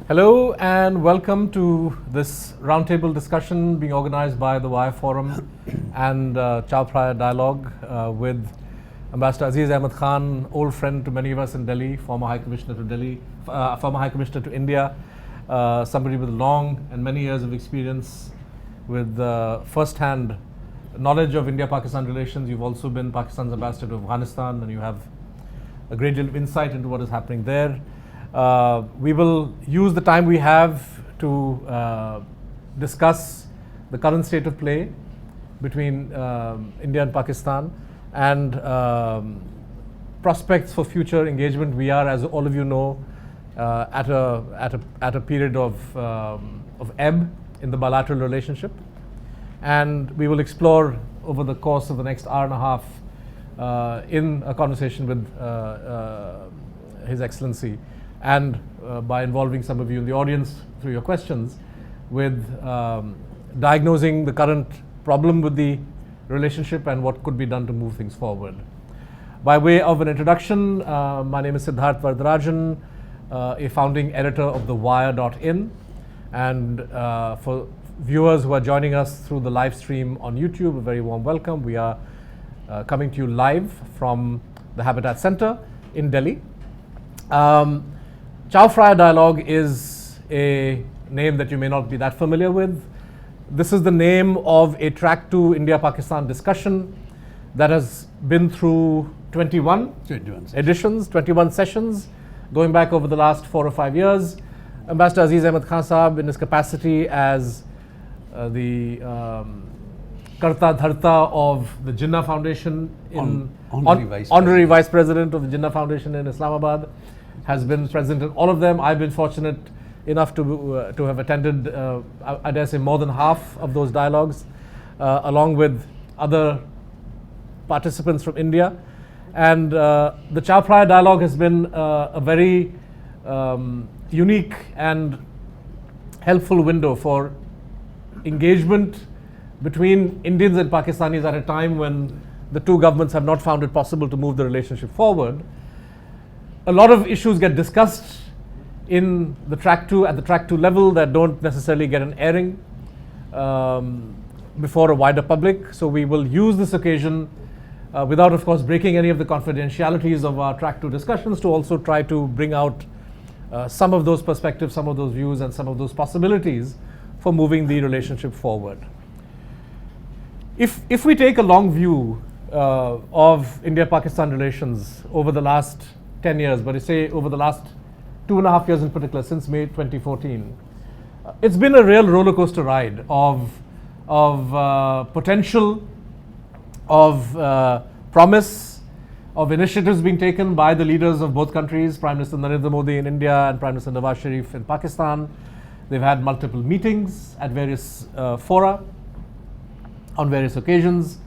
Hello and welcome to this roundtable discussion being organized by the Wire Forum and Chow Phra Dialogue with Ambassador Aziz Ahmed Khan, old friend to many of us in Delhi, former High Commissioner to Delhi, former High Commissioner to India, somebody with long and many years of experience with first-hand knowledge of India-Pakistan relations. You've also been Pakistan's ambassador to Afghanistan and you have a great deal of insight into what is happening there. We will use the time we have to discuss the current state of play between India and Pakistan and prospects for future engagement. We are, as all of you know, at a period of ebb in the bilateral relationship, and we will explore over the course of the next hour and a half in a conversation with His Excellency and by involving some of you in the audience through your questions with diagnosing the current problem with the relationship and what could be done to move things forward. By way of an introduction, my name is Siddharth Varadarajan, a founding editor of the Wire.in, and for viewers who are joining us through the live stream on YouTube, a very warm welcome. We are coming to you live from the Habitat Center in Delhi. Chow Phra Dialogue is a name that you may not be that familiar with. This is the name of a Track 2 India-Pakistan discussion that has been through 21 editions, 21 sessions, going back over the last 4 or 5 years. Ambassador Aziz Ahmed Khan Sahab, in his capacity as the Karta Dharta of the Jinnah Foundation, Honorary Vice President of the Jinnah Foundation in Islamabad, has been present in all of them. I've been fortunate enough to have attended, I dare say, more than half of those dialogues, along with other participants from India. And the Chow Phra Dialogue has been a very unique and helpful window for engagement between Indians and Pakistanis at a time when the two governments have not found it possible to move the relationship forward. A lot of issues get discussed in the Track 2 at the Track 2 level that don't necessarily get an airing before a wider public. So we will use this occasion without, of course, breaking any of the confidentialities of our Track 2 discussions to also try to bring out some of those perspectives, some of those views, and some of those possibilities for moving the relationship forward. If we take a long view of India-Pakistan relations over the last 10 years, but I say over the last 2.5 years in particular, since May 2014, it's been a real roller coaster ride of potential, of promise, of initiatives being taken by the leaders of both countries, Prime Minister Narendra Modi in India and Prime Minister Nawaz Sharif in Pakistan. They've had multiple meetings at various fora on various occasions.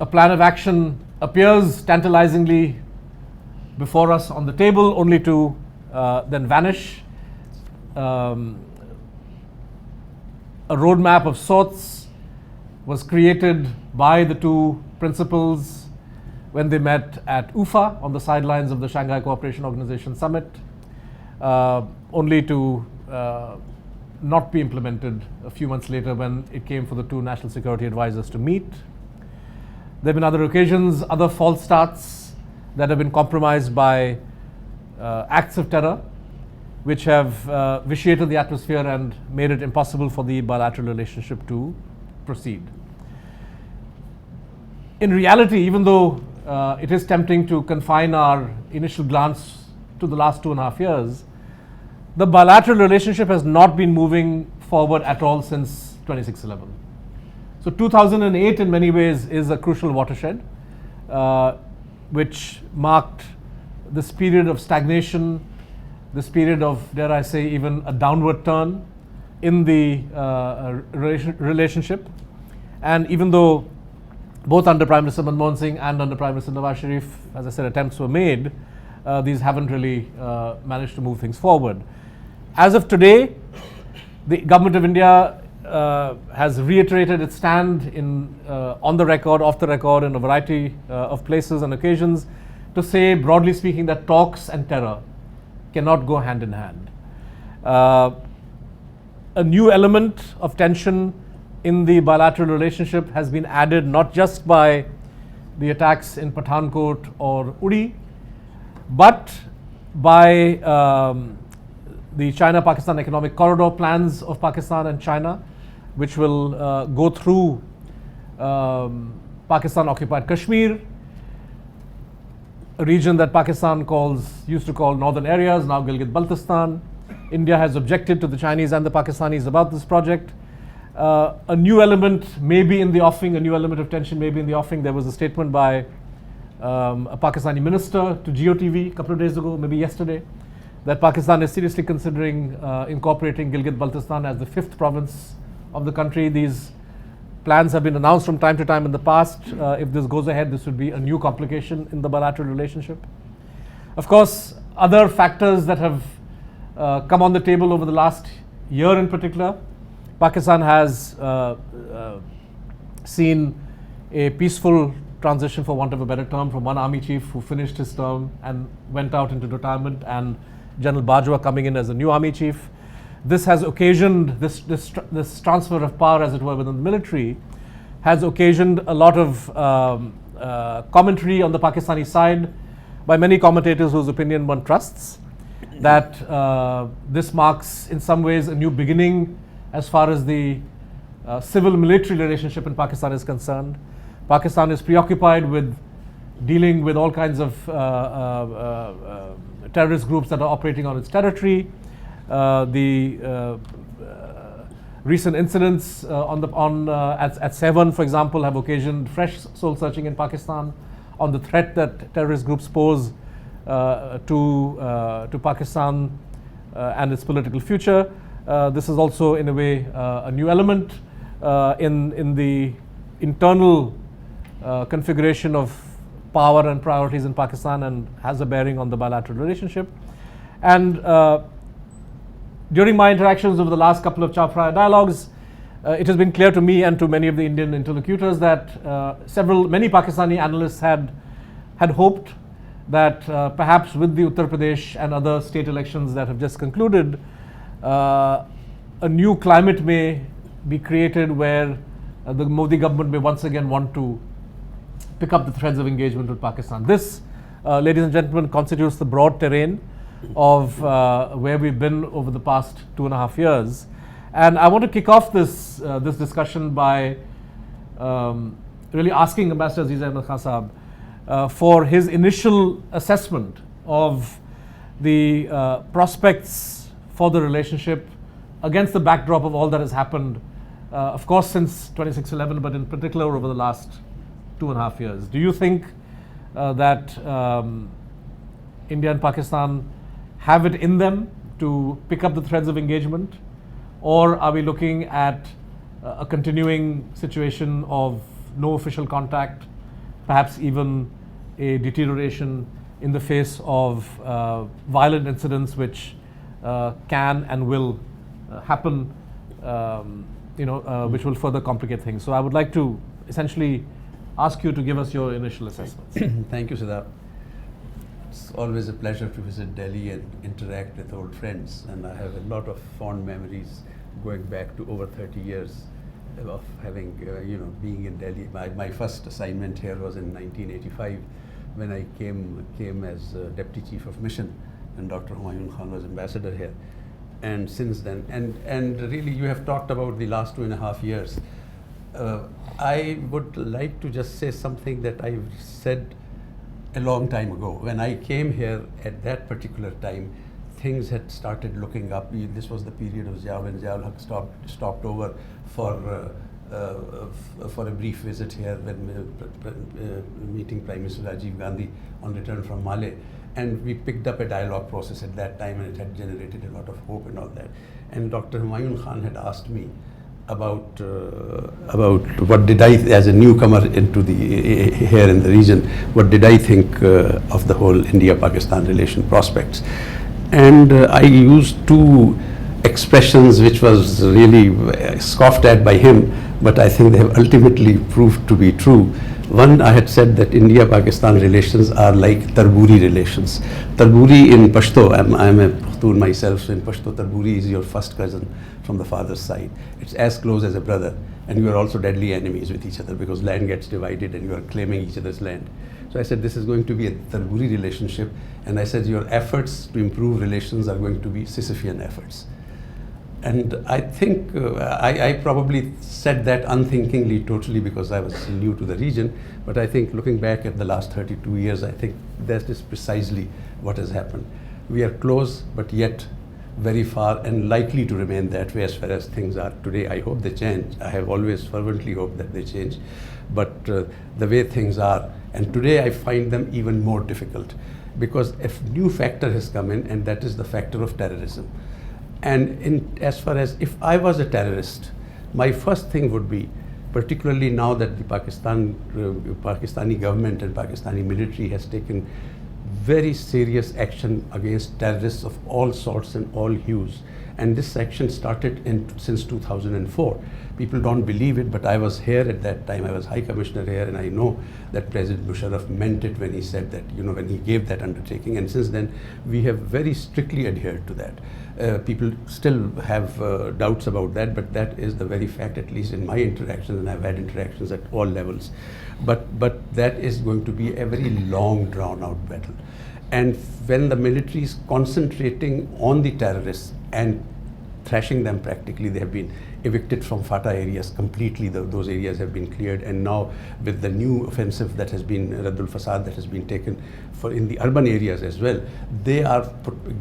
A plan of action appears tantalizingly before us on the table, only to then vanish. A roadmap of sorts was created by the two principals when they met at UFA on the sidelines of the Shanghai Cooperation Organization Summit, only to not be implemented a few months later when it came for the two national security advisors to meet. There have been other occasions, other false starts that have been compromised by acts of terror, which have vitiated the atmosphere and made it impossible for the bilateral relationship to proceed. In reality, even though it is tempting to confine our initial glance to the last 2.5 years, the bilateral relationship has not been moving forward at all since 26/11. So 2008 in many ways is a crucial watershed, which marked this period of stagnation, this period of, dare I say, even a downward turn in the relationship. And even though both under Prime Minister Manmohan Singh and under Prime Minister Nawaz Sharif, as I said, attempts were made, these haven't really managed to move things forward. As of today, the Government of India has reiterated its stand on the record, off the record, in a variety of places and occasions, to say, broadly speaking, that talks and terror cannot go hand in hand. A new element of tension in the bilateral relationship has been added not just by the attacks in Pathankot or Uri, but by the China-Pakistan Economic Corridor plans of Pakistan and China, which will go through Pakistan-occupied Kashmir, a region that Pakistan used to call northern areas, now Gilgit-Baltistan. India has objected to the Chinese and the Pakistanis about this project. A new element may be in the offing, a new element of tension may be in the offing. There was a statement by a Pakistani minister to GeoTV a couple of days ago, maybe yesterday, that Pakistan is seriously considering incorporating Gilgit-Baltistan as the 5th province of the country. These plans have been announced from time to time in the past. If this goes ahead, this would be a new complication in the bilateral relationship. Of course, other factors that have come on the table over the last year in particular, Pakistan has seen a peaceful transition, for want of a better term, from one army chief who finished his term and went out into retirement, and General Bajwa coming in as a new army chief. This has occasioned, this transfer of power, as it were, within the military, has occasioned a lot of commentary on the Pakistani side by many commentators whose opinion one trusts, that this marks in some ways a new beginning as far as the civil-military relationship in Pakistan is concerned. Pakistan is preoccupied with dealing with all kinds of terrorist groups that are operating on its territory. The recent incidents at Sevan, for example, have occasioned fresh soul searching in Pakistan on the threat that terrorist groups pose to Pakistan and its political future. This is also, in a way, a new element in the internal configuration of power and priorities in Pakistan, and has a bearing on the bilateral relationship. And during my interactions over the last couple of Chao-Phraya dialogues, it has been clear to me and to many of the Indian interlocutors that many Pakistani analysts had hoped that perhaps with the Uttar Pradesh and other state elections that have just concluded, a new climate may be created where the Modi government may once again want to pick up the threads of engagement with Pakistan. This, ladies and gentlemen, constitutes the broad terrain of where we've been over the past 2.5 years. And I want to kick off this discussion by really asking Ambassador Aziz Ahmed Khan Sahab for his initial assessment of the prospects for the relationship against the backdrop of all that has happened, of course, since 26/11, but in particular over the last 2.5 years. Do you think that India and Pakistan have it in them to pick up the threads of engagement, or are we looking at a continuing situation of no official contact, perhaps even a deterioration in the face of violent incidents which can and will happen, which will further complicate things? So I would like to essentially ask you to give us your initial assessments. Thank you, Siddharth. It's always a pleasure to visit Delhi and interact with old friends, and I have a lot of fond memories going back to over 30 years of having, being in Delhi. My first assignment here was in 1985 when I came as Deputy Chief of Mission, and Dr. Humayun Khan was ambassador here. And since then, and really you have talked about the last 2.5 years. I would like to just say something that I've said a long time ago. When I came here at that particular time, things had started looking up. This was the period of Ziaul, when Ziaul Haq stopped over for a brief visit here when meeting Prime Minister Rajiv Gandhi on return from Male. And we picked up a dialogue process at that time, and it had generated a lot of hope and all that. And Dr. Humayun Khan had asked me about what did I, as a newcomer into here in the region, what did I think of the whole India-Pakistan relation prospects. And I used two expressions which was really scoffed at by him, but I think they have ultimately proved to be true. One, I had said that India-Pakistan relations are like Tarburi relations. Tarburi in Pashto, I'm a Pashtun myself, so in Pashto, Tarburi is your first cousin from the father's side. It's as close as a brother, and you are also deadly enemies with each other because land gets divided and you are claiming each other's land. So I said, this is going to be a Tarburi relationship, and I said, your efforts to improve relations are going to be Sisyphean efforts. And I think I probably said that unthinkingly totally because I was new to the region, but I think looking back at the last 32 years, I think that is precisely what has happened. We are close, but yet very far and likely to remain that way as far as things are today. I hope they change. I have always fervently hoped that they change, but the way things are, and today I find them even more difficult because a new factor has come in, and that is the factor of terrorism. And as far as if I was a terrorist, my first thing would be, particularly now that the Pakistani government and Pakistani military has taken very serious action against terrorists of all sorts and all hues. And this action started since 2004. People don't believe it, but I was here at that time. I was High Commissioner here, and I know that President Musharraf meant it when he said that, when he gave that undertaking. And since then, we have very strictly adhered to that. People still have doubts about that, but that is the very fact, at least in my interactions, and I've had interactions at all levels. But that is going to be a very long, drawn-out battle. And when the military is concentrating on the terrorists and thrashing them practically, they have been evicted from FATA areas completely. Those areas have been cleared, and now with the new offensive that has been Raddul Fasad that has been taken for in the urban areas as well, they are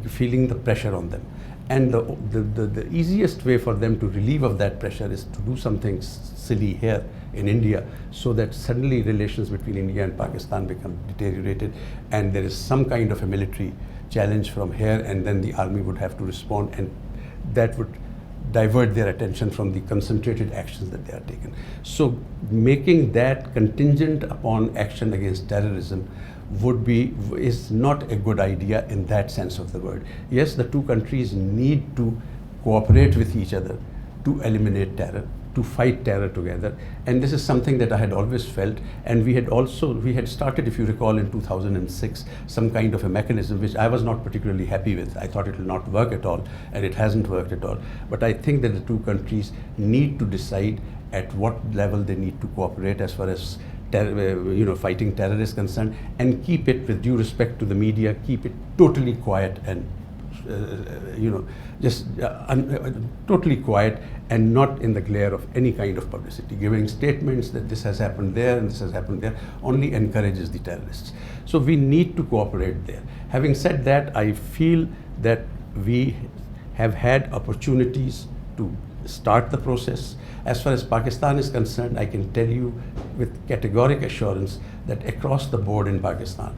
feeling the pressure on them. And the easiest way for them to relieve of that pressure is to do something silly here in India, so that suddenly relations between India and Pakistan become deteriorated, and there is some kind of a military challenge from here, and then the army would have to respond, and that would divert their attention from the concentrated actions that they are taking. So making that contingent upon action against terrorism is not a good idea in that sense of the word. Yes, the two countries need to cooperate with each other to eliminate terror, to fight terror together, and this is something that I had always felt. And we had started, if you recall, in 2006 some kind of a mechanism which I was not particularly happy with. I thought it will not work at all, and it hasn't worked at all. But I think that the two countries need to decide at what level they need to cooperate as far as fighting terror is concerned, and keep it, with due respect to the media, keep it totally quiet and totally quiet, and not in the glare of any kind of publicity. Giving statements that this has happened there and this has happened there only encourages the terrorists. So we need to cooperate there. Having said that, I feel that we have had opportunities to start the process. As far as Pakistan is concerned, I can tell you with categoric assurance that across the board in Pakistan,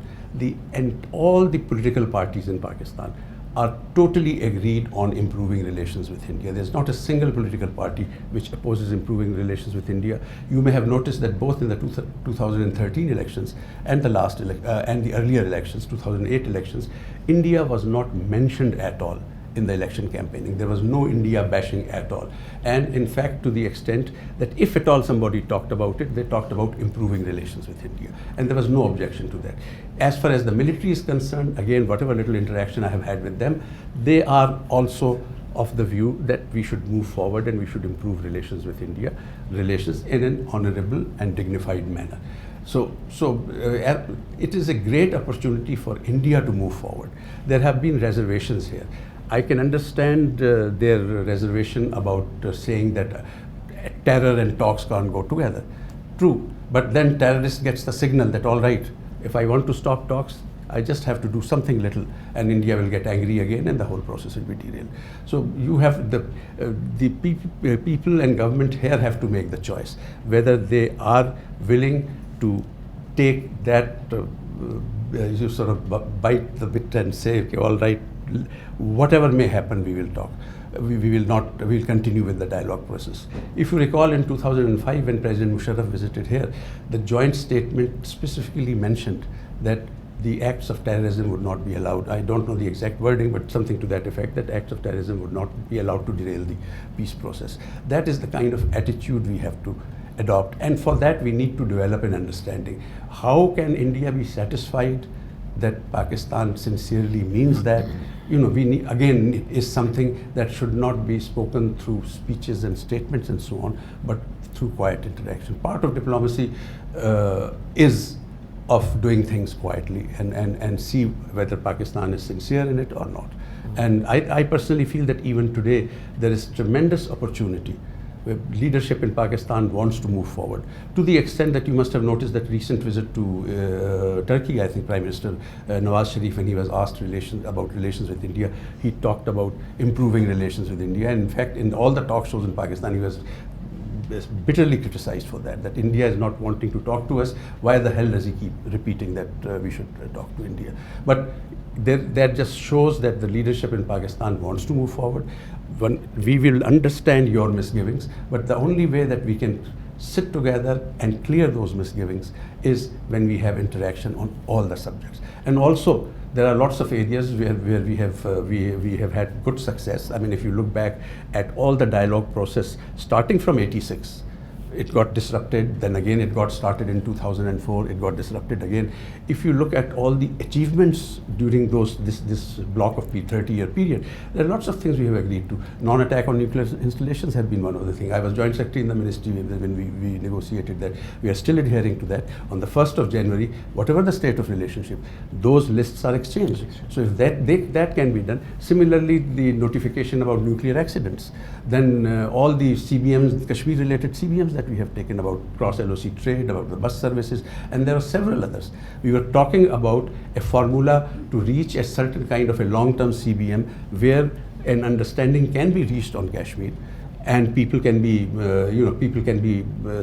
all the political parties in Pakistan are totally agreed on improving relations with India. There's not a single political party which opposes improving relations with India. You may have noticed that both in the 2013 elections and the earlier elections, 2008 elections, India was not mentioned at all in the election campaigning. There was no India bashing at all. And in fact, to the extent that if at all somebody talked about it, they talked about improving relations with India. And there was no objection to that. As far as the military is concerned, again, whatever little interaction I have had with them, they are also of the view that we should move forward and we should improve relations with India, relations in an honorable and dignified manner. So it is a great opportunity for India to move forward. There have been reservations here. I can understand their reservation about saying that terror and talks can't go together. True, but then terrorist gets the signal that, all right, if I want to stop talks, I just have to do something little, and India will get angry again, and the whole process will be derailed. So you have the people and government here have to make the choice whether they are willing to take that, you sort of bite the bit and say, okay, all right, whatever may happen, we will talk. We will continue with the dialogue process. If you recall, in 2005, when President Musharraf visited here, the joint statement specifically mentioned that the acts of terrorism would not be allowed. I don't know the exact wording, but something to that effect, that acts of terrorism would not be allowed to derail the peace process. That is the kind of attitude we have to adopt. And for that, we need to develop an understanding. How can India be satisfied that Pakistan sincerely means that, we need, again, it is something that should not be spoken through speeches and statements and so on, but through quiet interaction. Part of diplomacy is of doing things quietly and see whether Pakistan is sincere in it or not. And I personally feel that even today there is tremendous opportunity. Leadership in Pakistan wants to move forward, to the extent that you must have noticed that recent visit to Turkey. I think Prime Minister Nawaz Sharif, when he was asked about relations with India, he talked about improving relations with India. And in fact, in all the talk shows in Pakistan, he was bitterly criticized for that India is not wanting to talk to us. Why the hell does he keep repeating that we should talk to India? But that just shows that the leadership in Pakistan wants to move forward. We will understand your misgivings, but the only way that we can sit together and clear those misgivings is when we have interaction on all the subjects. And also, there are lots of areas where we have had good success. I mean, if you look back at all the dialogue process starting from '86, it got disrupted, then again it got started in 2004, it got disrupted again. If you look at all the achievements during this block of 30-year period, there are lots of things we have agreed to. Non-attack on nuclear installations have been one of the things. I was Joint Secretary in the Ministry when we negotiated that. We are still adhering to that. On the 1st of January, whatever the state of relationship, those lists are exchanged. So if that can be done. Similarly, the notification about nuclear accidents, then all the CBMs, Kashmir-related CBMs that we have taken about cross-LOC trade, about the bus services, and there are several others. We were talking about a formula to reach a certain kind of a long-term CBM where an understanding can be reached on Kashmir, and people can be,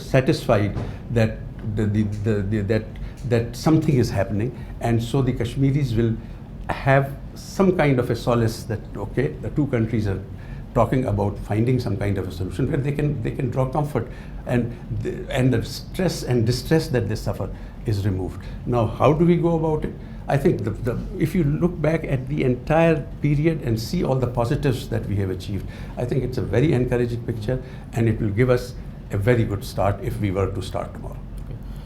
satisfied that that something is happening, and so the Kashmiris will have some kind of a solace that okay, the two countries are talking about finding some kind of a solution where they can draw comfort, and the stress and distress that they suffer is removed. Now, how do we go about it? I think if you look back at the entire period and see all the positives that we have achieved, I think it's a very encouraging picture, and it will give us a very good start if we were to start tomorrow.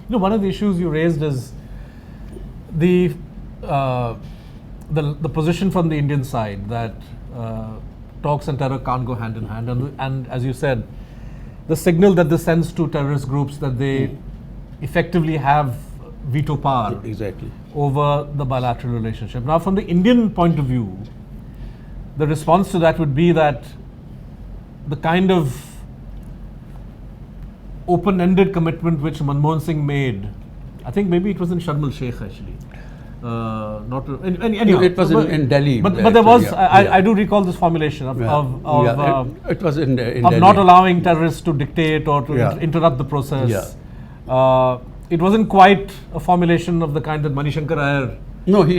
One of the issues you raised is the position from the Indian side that talks and terror can't go hand in hand, and as you said, the signal that this sends to terrorist groups that they effectively have veto power over the bilateral relationship. Now, from the Indian point of view, the response to that would be that the kind of open-ended commitment which Manmohan Singh made, I think maybe it was in Sharm el-Sheikh actually. It was in Delhi. But there was, I do recall this formulation of it was in of Delhi. Not allowing terrorists to dictate or to interrupt the process. It wasn't quite a formulation of the kind that Manishankar Iyer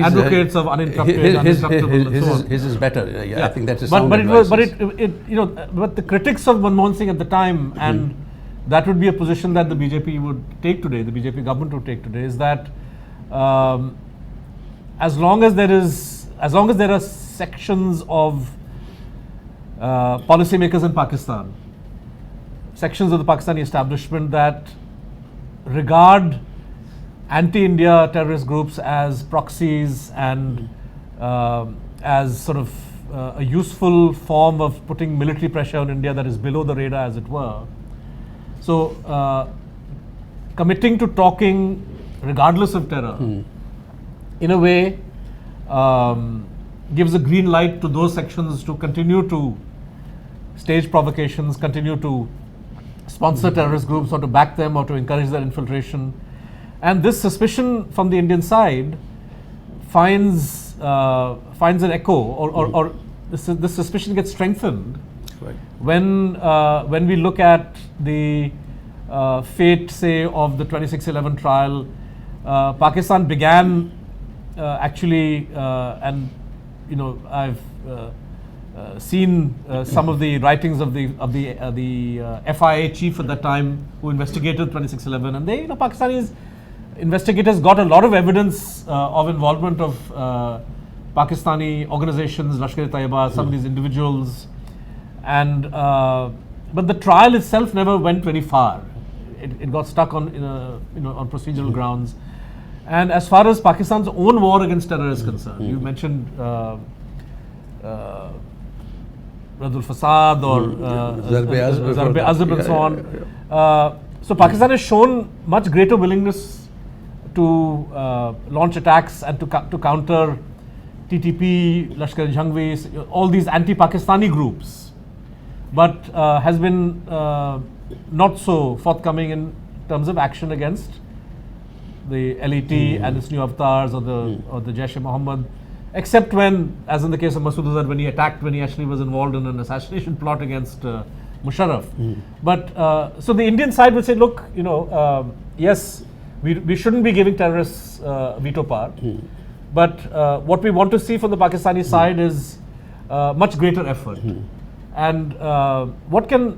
advocates of uninterrupted, uninterruptible. His is better. I think that's a but the critics of Manmohan Singh at the time, and that would be a position that the BJP would take today, the BJP government would take today, is that as long as there are sections of policymakers in Pakistan, sections of the Pakistani establishment that regard anti-India terrorist groups as proxies and as sort of a useful form of putting military pressure on India that is below the radar, as it were. So committing to talking regardless of terror, in a way, gives a green light to those sections to continue to stage provocations, continue to sponsor terrorist groups or to back them or to encourage their infiltration. And this suspicion from the Indian side finds an echo, or this suspicion gets strengthened when we look at the fate, say, of the 2611 trial. Pakistan began actually, and I've seen some of the writings of the FIA chief at that time who investigated 2611, and they, Pakistani investigators got a lot of evidence of involvement of Pakistani organizations, Lashkar-e-Taiba, some of these individuals, and but the trial itself never went very far. It got stuck on on procedural grounds. And as far as Pakistan's own war against terror is concerned, you mentioned Radul Fasad or Zarb Azab and so on. So Pakistan has shown much greater willingness to launch attacks and to counter TTP, Lashkar-e-Jhangvi, all these anti-Pakistani groups, but has been not so forthcoming in terms of action against the LET and its new avatars or the Jaish-e-Mohammed, except when, as in the case of Masood Azhar, when he actually was involved in an assassination plot against Musharraf. But so the Indian side would say, look, yes, we shouldn't be giving terrorists veto power, but what we want to see from the Pakistani side is much greater effort. And what can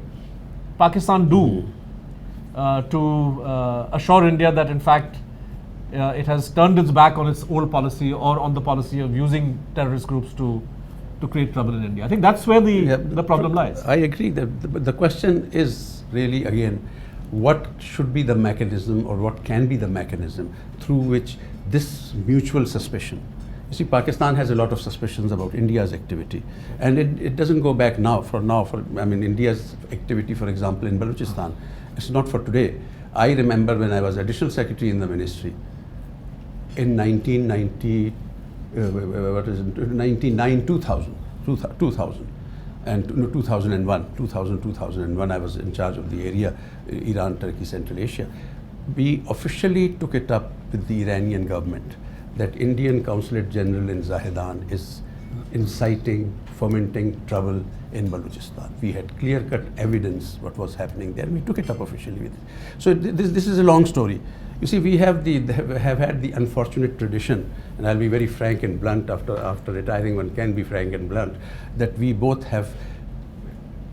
Pakistan do to assure India that in fact it has turned its back on its old policy or on the policy of using terrorist groups to create trouble in India? I think that's where the problem lies. I agree. The question is really, again, what should be the mechanism or what can be the mechanism through which this mutual suspicion. You see, Pakistan has a lot of suspicions about India's activity, and it doesn't go back India's activity, for example, in Balochistan, it's not for today. I remember when I was additional secretary in the ministry in 1999, 2000 and 2001, I was in charge of the area, Iran, Turkey, Central Asia. We officially took it up with the Iranian government that Indian Consulate General in Zahedan is inciting, fomenting trouble in Balochistan. We had clear-cut evidence what was happening there. We took it up officially with it. So this is a long story. You see, we have had the unfortunate tradition, and I'll be very frank and blunt. After retiring, one can be frank and blunt, that we both have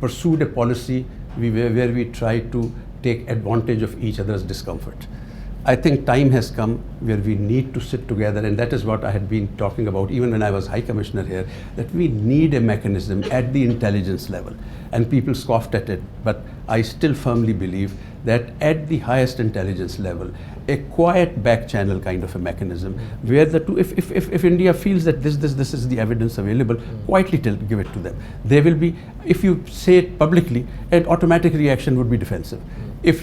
pursued a policy where we try to take advantage of each other's discomfort. I think time has come where we need to sit together, and that is what I had been talking about even when I was High Commissioner here, that we need a mechanism at the intelligence level. And people scoffed at it, but I still firmly believe that at the highest intelligence level, a quiet back channel kind of a mechanism where the two, if India feels that this is the evidence available, quietly give it to them. There will be, if you say it publicly, an automatic reaction would be defensive. If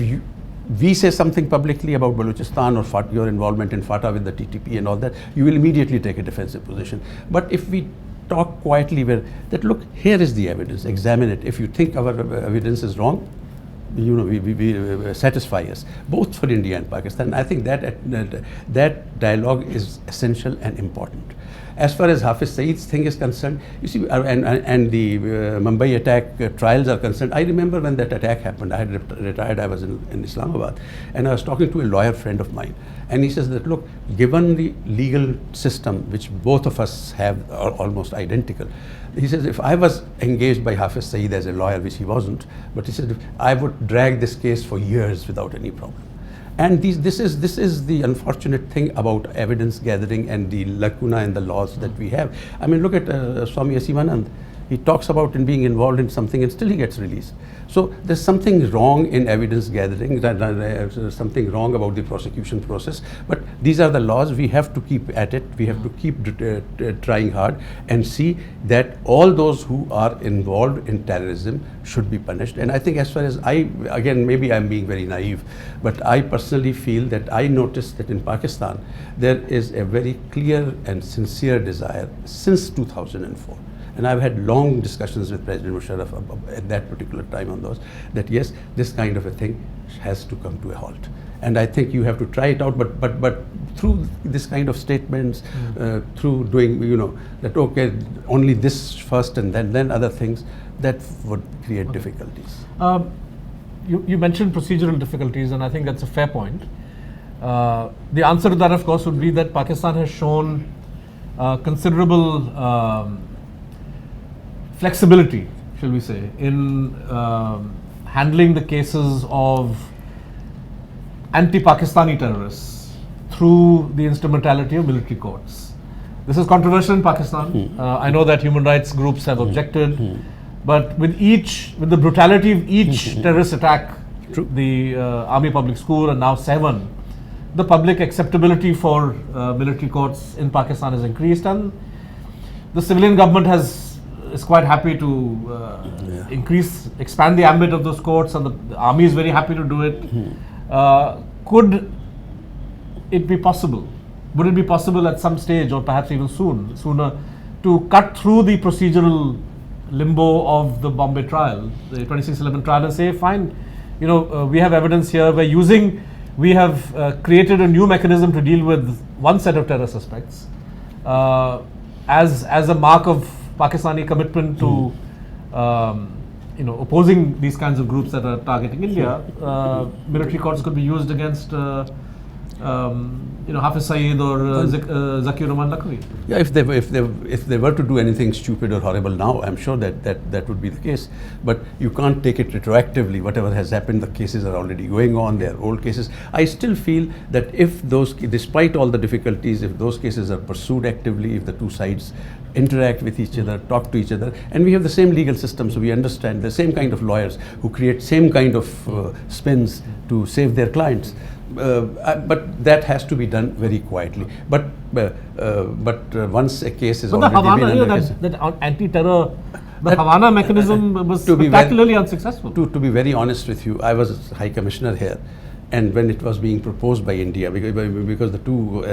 we say something publicly about Balochistan or your involvement in FATA with the TTP and all that, you will immediately take a defensive position. But if we talk quietly that look, here is the evidence, examine it. If you think our evidence is wrong, we satisfy us, both for India and Pakistan. I think that dialogue is essential and important. As far as Hafiz Saeed's thing is concerned, you see, and the Mumbai attack trials are concerned, I remember when that attack happened, I had retired, I was in Islamabad, and I was talking to a lawyer friend of mine, and he says that, look, given the legal system, which both of us have are almost identical, he says, if I was engaged by Hafiz Saeed as a lawyer, which he wasn't, but he said, I would drag this case for years without any problem. And this is the unfortunate thing about evidence gathering and the lacuna in the laws that we have. I mean, look at Swami Asimanand. He talks about being involved in something and still he gets released. So there's something wrong in evidence gathering, something wrong about the prosecution process. But these are the laws. We have to keep at it. We have to keep trying hard and see that all those who are involved in terrorism should be punished. And I think as far as again, maybe I'm being very naive, but I personally feel that I noticed that in Pakistan, there is a very clear and sincere desire since 2004. And I've had long discussions with President Musharraf at that particular time on those, that yes, this kind of a thing has to come to a halt. And I think you have to try it out, but through this kind of statements, through doing, that okay, only this first and then other things, that would create difficulties. You mentioned procedural difficulties, and I think that's a fair point. The answer to that, of course, would be that Pakistan has shown considerable flexibility, shall we say, in handling the cases of anti-Pakistani terrorists through the instrumentality of military courts. This is controversial in Pakistan. I know that human rights groups have objected, but with the brutality of each terrorist attack, the Army Public School and now 7, the public acceptability for military courts in Pakistan has increased, and the civilian government has is quite happy to expand the ambit of those courts, and the army is very happy to do it. Could it be possible? Would it be possible at some stage, or perhaps even sooner, to cut through the procedural limbo of the Bombay trial, the 2611 trial, and say, fine, we have evidence here. We have created a new mechanism to deal with one set of terror suspects as a mark of Pakistani commitment to opposing these kinds of groups that are targeting India. Military courts could be used against Hafiz Saeed or Zakir Rahman Lakhvi. Yeah, if they were to do anything stupid or horrible now, I'm sure that would be the case. But you can't take it retroactively. Whatever has happened, the cases are already going on. They are old cases. I still feel that if those, despite all the difficulties, if those cases are pursued actively, if the two sides interact with each other, talk to each other, and we have the same legal system, so we understand the same kind of lawyers who create same kind of spins to save their clients. But that has to be done very quietly. But once a case is already been under that anti-terror, the Havana mechanism was spectacularly unsuccessful. To be very honest with you, I was High Commissioner here, and when it was being proposed by India, because the two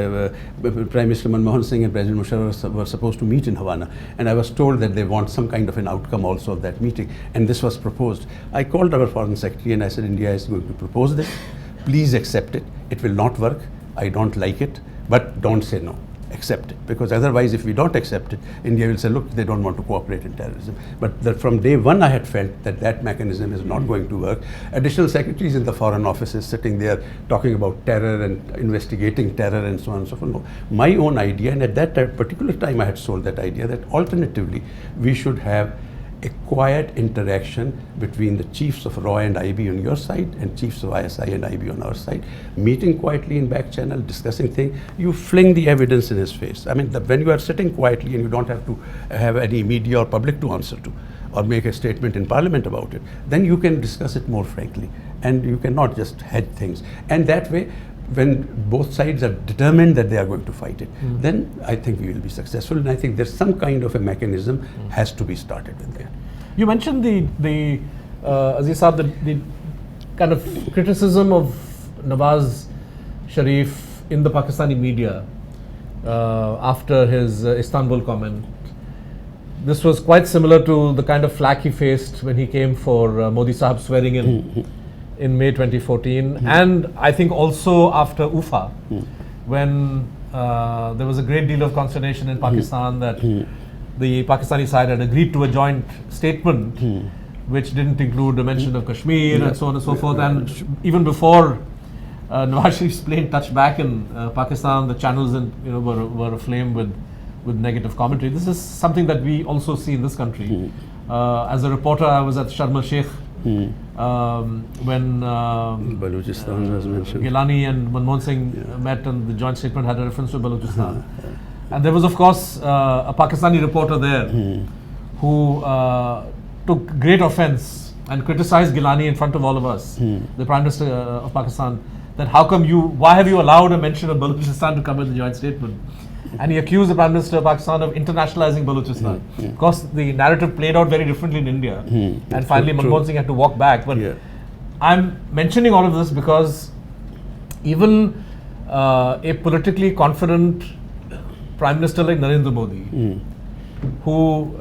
Prime Minister Manmohan Singh and President Musharraf were supposed to meet in Havana, and I was told that they want some kind of an outcome also of that meeting, and this was proposed. I called our Foreign Secretary and I said, India is going to propose this. Please accept it. It will not work. I don't like it, but don't say no. Accept it, because otherwise, if we don't accept it, India will say, look, they don't want to cooperate in terrorism. But from day one, I had felt that mechanism is not going to work. Additional secretaries in the foreign offices sitting there talking about terror and investigating terror and so on and so forth. No. My own idea, and at that particular time, I had sold that idea that alternatively, we should have a quiet interaction between the chiefs of RAW and IB on your side and chiefs of ISI and IB on our side, meeting quietly in back channel, discussing things. You fling the evidence in his face. I mean, when you are sitting quietly and you don't have to have any media or public to answer to or make a statement in parliament about it, then you can discuss it more frankly, and you cannot just hedge things. And that way, when both sides are determined that they are going to fight it, then I think we will be successful. And I think there's some kind of a mechanism has to be started with that. You mentioned the Aziz Saab, the kind of criticism of Nawaz Sharif in the Pakistani media after his Istanbul comment. This was quite similar to the kind of flack he faced when he came for Modi Sahab swearing in May 2014, and I think also after UFA, when there was a great deal of consternation in Pakistan that the Pakistani side had agreed to a joint statement which didn't include a mention of Kashmir and so on and so forth. And even before Nawaz Sharif's plane touched back in Pakistan, the channels were aflame with negative commentary. This is something that we also see in this country. As a reporter, I was at Sharm el-Sheikh when Balochistan was mentioned. Gilani and Manmohan Singh met, and the joint statement had a reference to Balochistan. And there was, of course, a Pakistani reporter there who took great offense and criticized Gilani in front of all of us, the Prime Minister of Pakistan, that why have you allowed a mention of Balochistan to come in the joint statement? And he accused the Prime Minister of Pakistan of internationalizing Balochistan. Of course, the narrative played out very differently in India. And finally, Manmohan Singh had to walk back. But I'm mentioning all of this because even a politically confident Prime Minister like Narendra Modi, who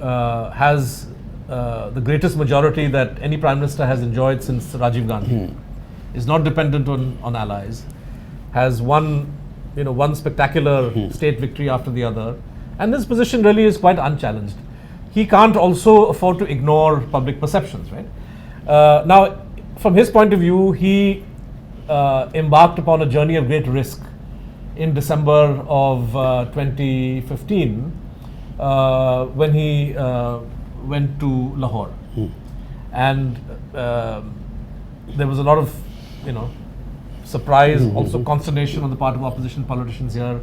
has the greatest majority that any Prime Minister has enjoyed since Rajiv Gandhi, is not dependent on allies, has won one spectacular state victory after the other, and this position really is quite unchallenged. He can't also afford to ignore public perceptions, right? Now, from his point of view, he embarked upon a journey of great risk in December of 2015 when he went to Lahore. And there was a lot of, surprise, also consternation on the part of opposition politicians here.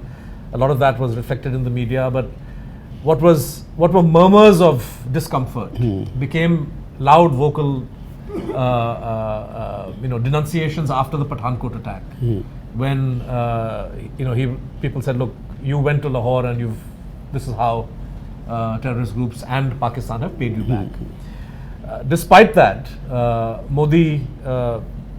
A lot of that was reflected in the media, but what were murmurs of discomfort became loud vocal denunciations after the Pathankot attack, when people said, look, you went to Lahore and this is how terrorist groups and Pakistan have paid you back. Despite that, Modi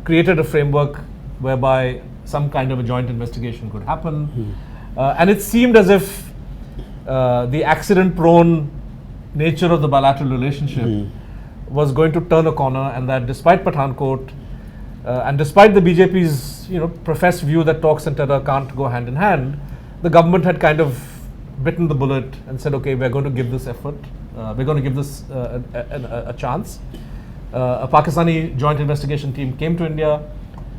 created a framework whereby some kind of a joint investigation could happen. And it seemed as if the accident-prone nature of the bilateral relationship was going to turn a corner, and that despite Pathankot and despite the BJP's professed view that talks and terror can't go hand in hand, the government had kind of bitten the bullet and said, okay, we're going to give this effort, we're going to give this a chance. A Pakistani joint investigation team came to India.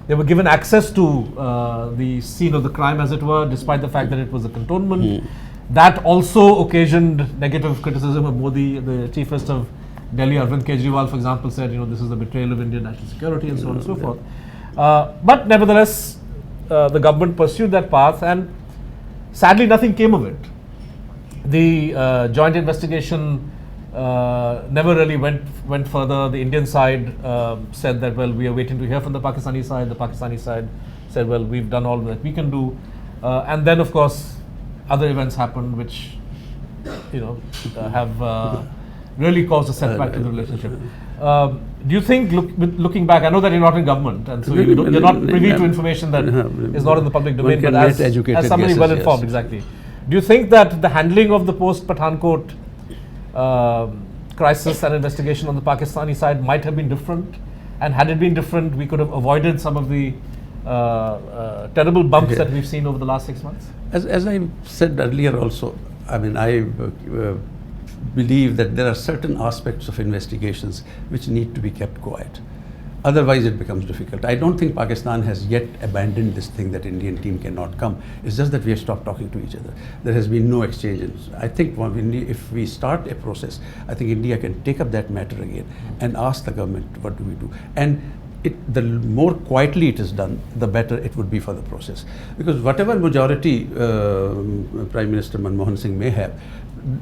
They were given access to the scene of the crime, as it were, despite the fact that it was a cantonment. That also occasioned negative criticism of Modi. The Chief Minister of Delhi, Arvind Kejriwal, for example, said, this is a betrayal of Indian national security and so on and so forth. But nevertheless, the government pursued that path, and sadly nothing came of it. The joint investigation never really went further. The Indian side said that, well, we are waiting to hear from the Pakistani side. The Pakistani side said, well, we've done all that we can do. And then, of course, other events happened which, have really caused a setback to the relationship. Do you think, looking back, I know that you're not in government, and so you're not privy to information that is not in the public domain, but as somebody well informed, exactly. Do you think that the handling of the post-Pathankot crisis and investigation on the Pakistani side might have been different? And had it been different, we could have avoided some of the terrible bumps that we've seen over the last 6 months? As I said earlier also, I believe that there are certain aspects of investigations which need to be kept quiet. Otherwise, it becomes difficult. I don't think Pakistan has yet abandoned this thing that Indian team cannot come. It's just that we have stopped talking to each other. There has been no exchange. I think if we start a process, I think India can take up that matter again and ask the government, what do we do? And the more quietly it is done, the better it would be for the process. Because whatever majority Prime Minister Manmohan Singh may have,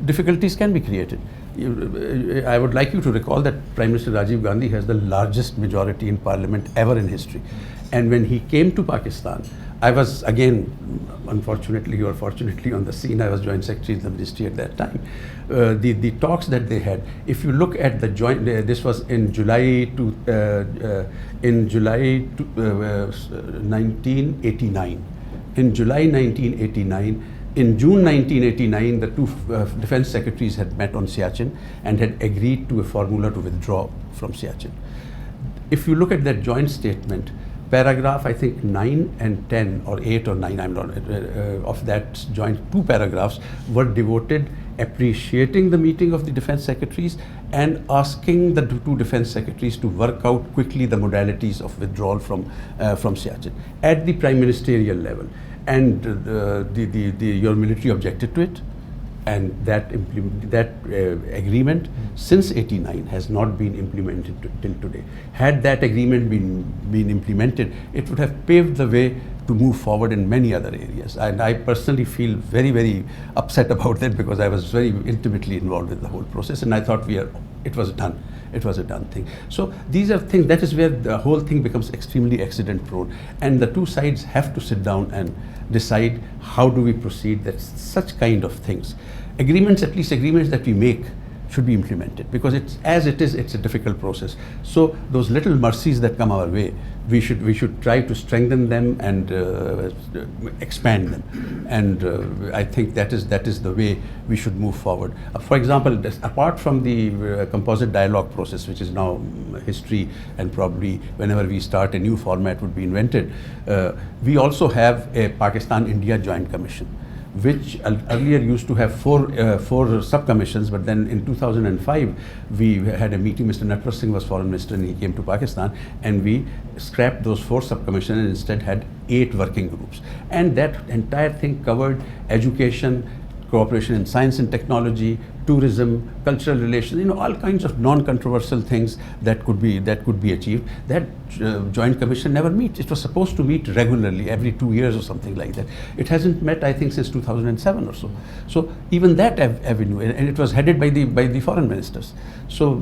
difficulties can be created. I would like you to recall that Prime Minister Rajiv Gandhi has the largest majority in parliament ever in history. And when he came to Pakistan, I was again, unfortunately or fortunately, on the scene. I was Joint Secretary of the Ministry at that time. The talks that they had, if you look at the joint, this was in July 1989. In July 1989, in June 1989, the two defense secretaries had met on Siachen and had agreed to a formula to withdraw from Siachen. If you look at that joint statement, paragraph, I think 9 and 10 or 8 or 9, I'm not, of that joint 2 paragraphs were devoted appreciating the meeting of the defense secretaries and asking the 2 defense secretaries to work out quickly the modalities of withdrawal from Siachen at the prime ministerial level. And your military objected to it, and that agreement since '89 has not been implemented till today. Had that agreement been implemented, it would have paved the way to move forward in many other areas. And I personally feel very, very upset about that, because I was very intimately involved with the whole process, and I thought it was done. It was a done thing. So these are things, that is where the whole thing becomes extremely accident prone, and the two sides have to sit down and decide how do we proceed. That such kind of things, agreements, at least agreements that we make, should be implemented, because it's a difficult process. So those little mercies that come our way, we should try to strengthen them and expand them. And I think that is the way we should move forward. For example, apart from the composite dialogue process, which is now history, and probably whenever we start a new format would be invented, we also have a Pakistan-India Joint Commission, which earlier used to have four sub-commissions, but then in 2005 we had a meeting. Mr. Natwar Singh was foreign minister and he came to Pakistan, and we scrapped those 4 sub-commissions and instead had 8 working groups. And that entire thing covered education, cooperation in science and technology, tourism, cultural relations, all kinds of non-controversial things that could be achieved. That joint commission never meets. It was supposed to meet regularly, every 2 years or something like that. It hasn't met, I think, since 2007 or so. So even that avenue, and it was headed by the foreign ministers. So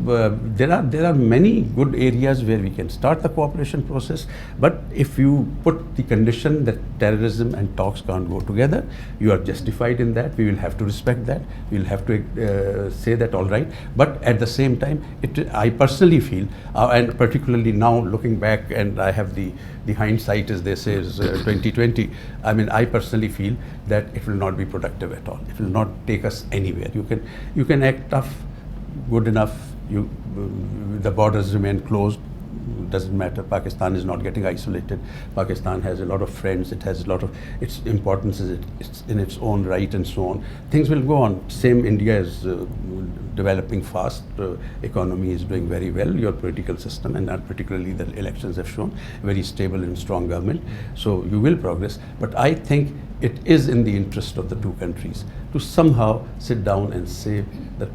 there are many good areas where we can start the cooperation process. But if you put the condition that terrorism and talks can't go together, you are justified in that. We will have to respect that. We will have to say that all right, but at the same time, I personally feel, and particularly now looking back, and I have the hindsight, as they say, is 2020. I mean, I personally feel that it will not be productive at all. It will not take us anywhere. You can act tough, good enough. The borders remain closed. Doesn't matter. Pakistan is not getting isolated. Pakistan has a lot of friends. It has a lot of its importance. It's in its own right, and so on. Things will go on. Same, India is developing fast. Economy is doing very well. Your political system, and particularly the elections, have shown very stable and strong government. So you will progress. But I think it is in the interest of the two countries to somehow sit down and say that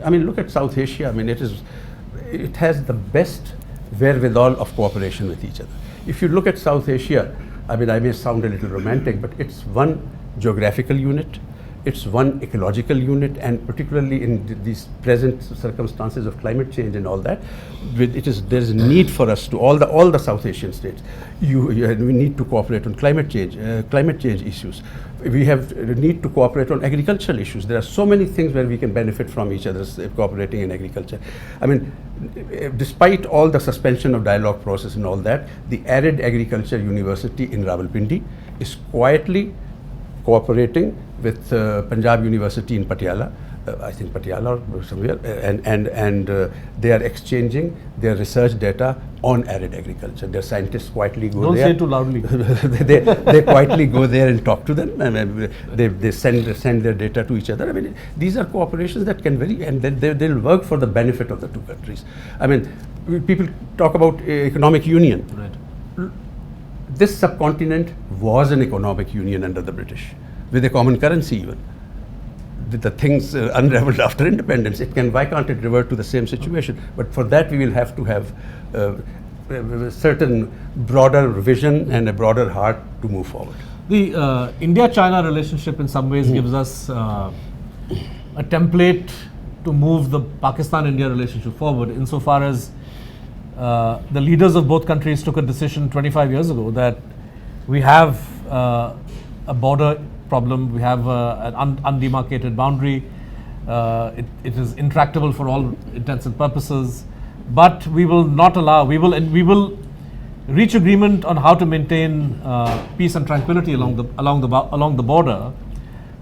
I mean, look at South Asia. I mean, it has the best wherewithal of cooperation with each other. If you look at South Asia, I mean, I may sound a little romantic, but it's one geographical unit, it's one ecological unit, and particularly in these present circumstances of climate change and all that, there's a need for us to, all the South Asian states, we need to cooperate on climate change issues. We have a need to cooperate on agricultural issues. There are so many things where we can benefit from each other cooperating in agriculture. I mean, despite all the suspension of dialogue process and all that, the Arid Agriculture University in Rawalpindi is quietly cooperating with Punjab University in Patiala, I think Patiala or somewhere, and they are exchanging their research data on arid agriculture. Their scientists quietly go there. Don't say too loudly. they quietly go there and talk to them, and they send their data to each other. I mean, these are cooperations that can and they'll work for the benefit of the two countries. I mean, people talk about economic union. Right. This subcontinent was an economic union under the British, with a common currency even. The things unraveled after independence. Why can't it revert to the same situation? But for that, we will have to have a certain broader vision and a broader heart to move forward. The India-China relationship in some ways gives us a template to move the Pakistan-India relationship forward, insofar as the leaders of both countries took a decision 25 years ago that we have a border problem, we have an undemarcated boundary, it is intractable for all intents and purposes, but we will not allow, we will reach agreement on how to maintain peace and tranquility along the border,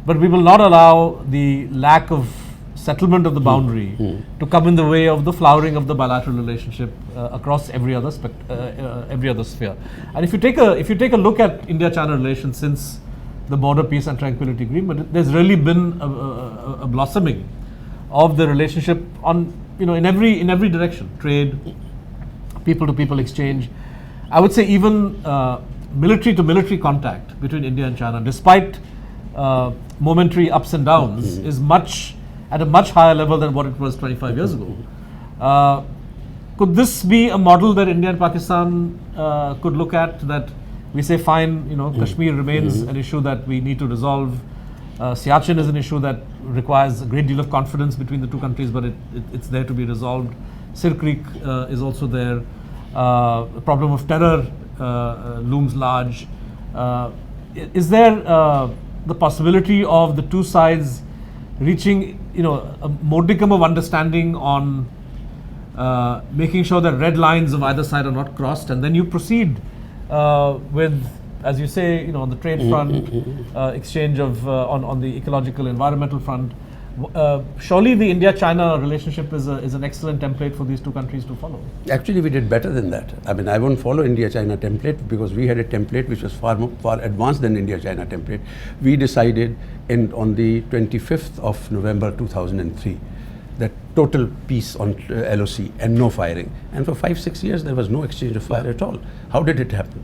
but we will not allow the lack of settlement of the boundary to come in the way of the flowering of the bilateral relationship across every other sphere. And if you take a look at India-China relations since the border peace and tranquility agreement, there's really been a blossoming of the relationship on, in every direction: trade, people to people exchange. I would say even military to military contact between India and China, despite momentary ups and downs, is at a much higher level than what it was 25 years ago. Could this be a model that India and Pakistan could look at, that we say, fine, Kashmir remains an issue that we need to resolve. Siachen is an issue that requires a great deal of confidence between the two countries, but it's there to be resolved. Sir Creek is also there. The problem of terror looms large. Is there the possibility of the two sides reaching, a modicum of understanding on making sure that red lines of either side are not crossed, and then you proceed with, as you say, on the trade front, exchange of on the ecological, environmental front? Surely the India-China relationship is an excellent template for these two countries to follow. Actually, we did better than that. I mean, I won't follow India-China template, because we had a template which was far advanced than India-China template. We decided on the 25th of November 2003 that total peace on LOC and no firing. And for 5-6 years, there was no exchange of fire at all. How did it happen?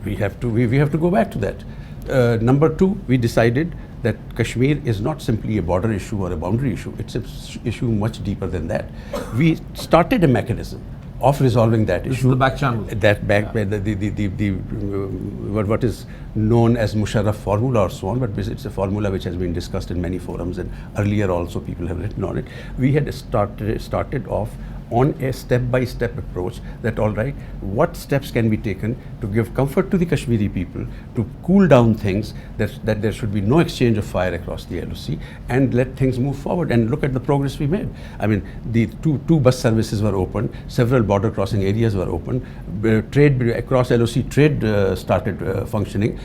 We have to go back to that. Number two, we decided that Kashmir is not simply a border issue or a boundary issue. It's an issue much deeper than that. We started a mechanism of resolving that issue. The back channel. What is known as Musharraf formula or so on, but it's a formula which has been discussed in many forums, and earlier also people have written on it. We had started off on a step-by-step approach that, all right, what steps can be taken to give comfort to the Kashmiri people, to cool down things, that there should be no exchange of fire across the LOC, and let things move forward, and look at the progress we made. I mean, the two bus services were opened, several border crossing areas were opened, trade across LOC trade started functioning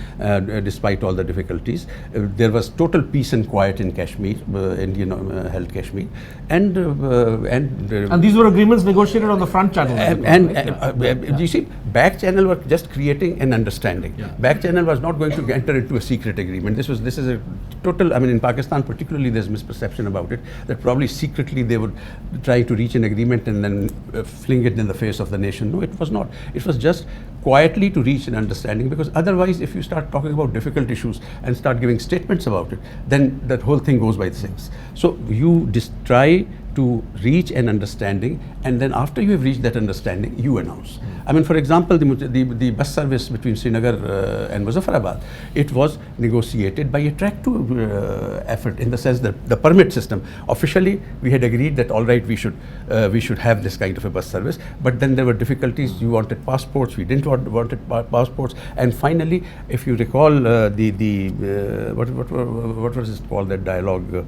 despite all the difficulties. There was total peace and quiet in Kashmir, Indian held Kashmir, and these were agreements negotiated on the front channel. You see, back channel were just creating an understanding. Yeah. Back channel was not going to enter into a secret agreement. This is a total. I mean, in Pakistan particularly, there's misperception about it, that probably secretly they would try to reach an agreement and then fling it in the face of the nation. No, it was not. It was just quietly to reach an understanding, because otherwise, if you start talking about difficult issues and start giving statements about it, then that whole thing goes by the sins. So you try to reach an understanding, and then after you have reached that understanding, you announce. I mean, for example, the bus service between Srinagar and Muzaffarabad, it was negotiated by a track to effort, in the sense that the permit system, officially we had agreed that, all right, we should have this kind of a bus service, but then there were difficulties. You wanted passports, we didn't wanted passports, and finally, if you recall, what was it called, that dialogue,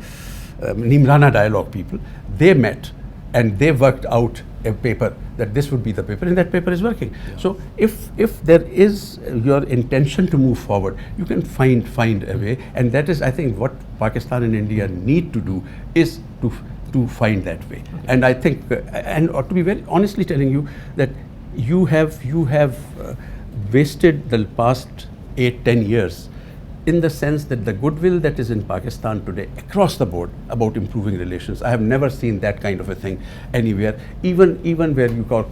Nimrana dialogue people, they met and they worked out a paper that this would be the paper, and that paper is working. Yeah. So if there is your intention to move forward, you can find a way, and that is, I think, what Pakistan and India need to do, is to find that way. Okay. And I think, and to be very honestly telling you, that you have wasted the past 8-10 years, in the sense that the goodwill that is in Pakistan today across the board about improving relations, I have never seen that kind of a thing anywhere, even where you call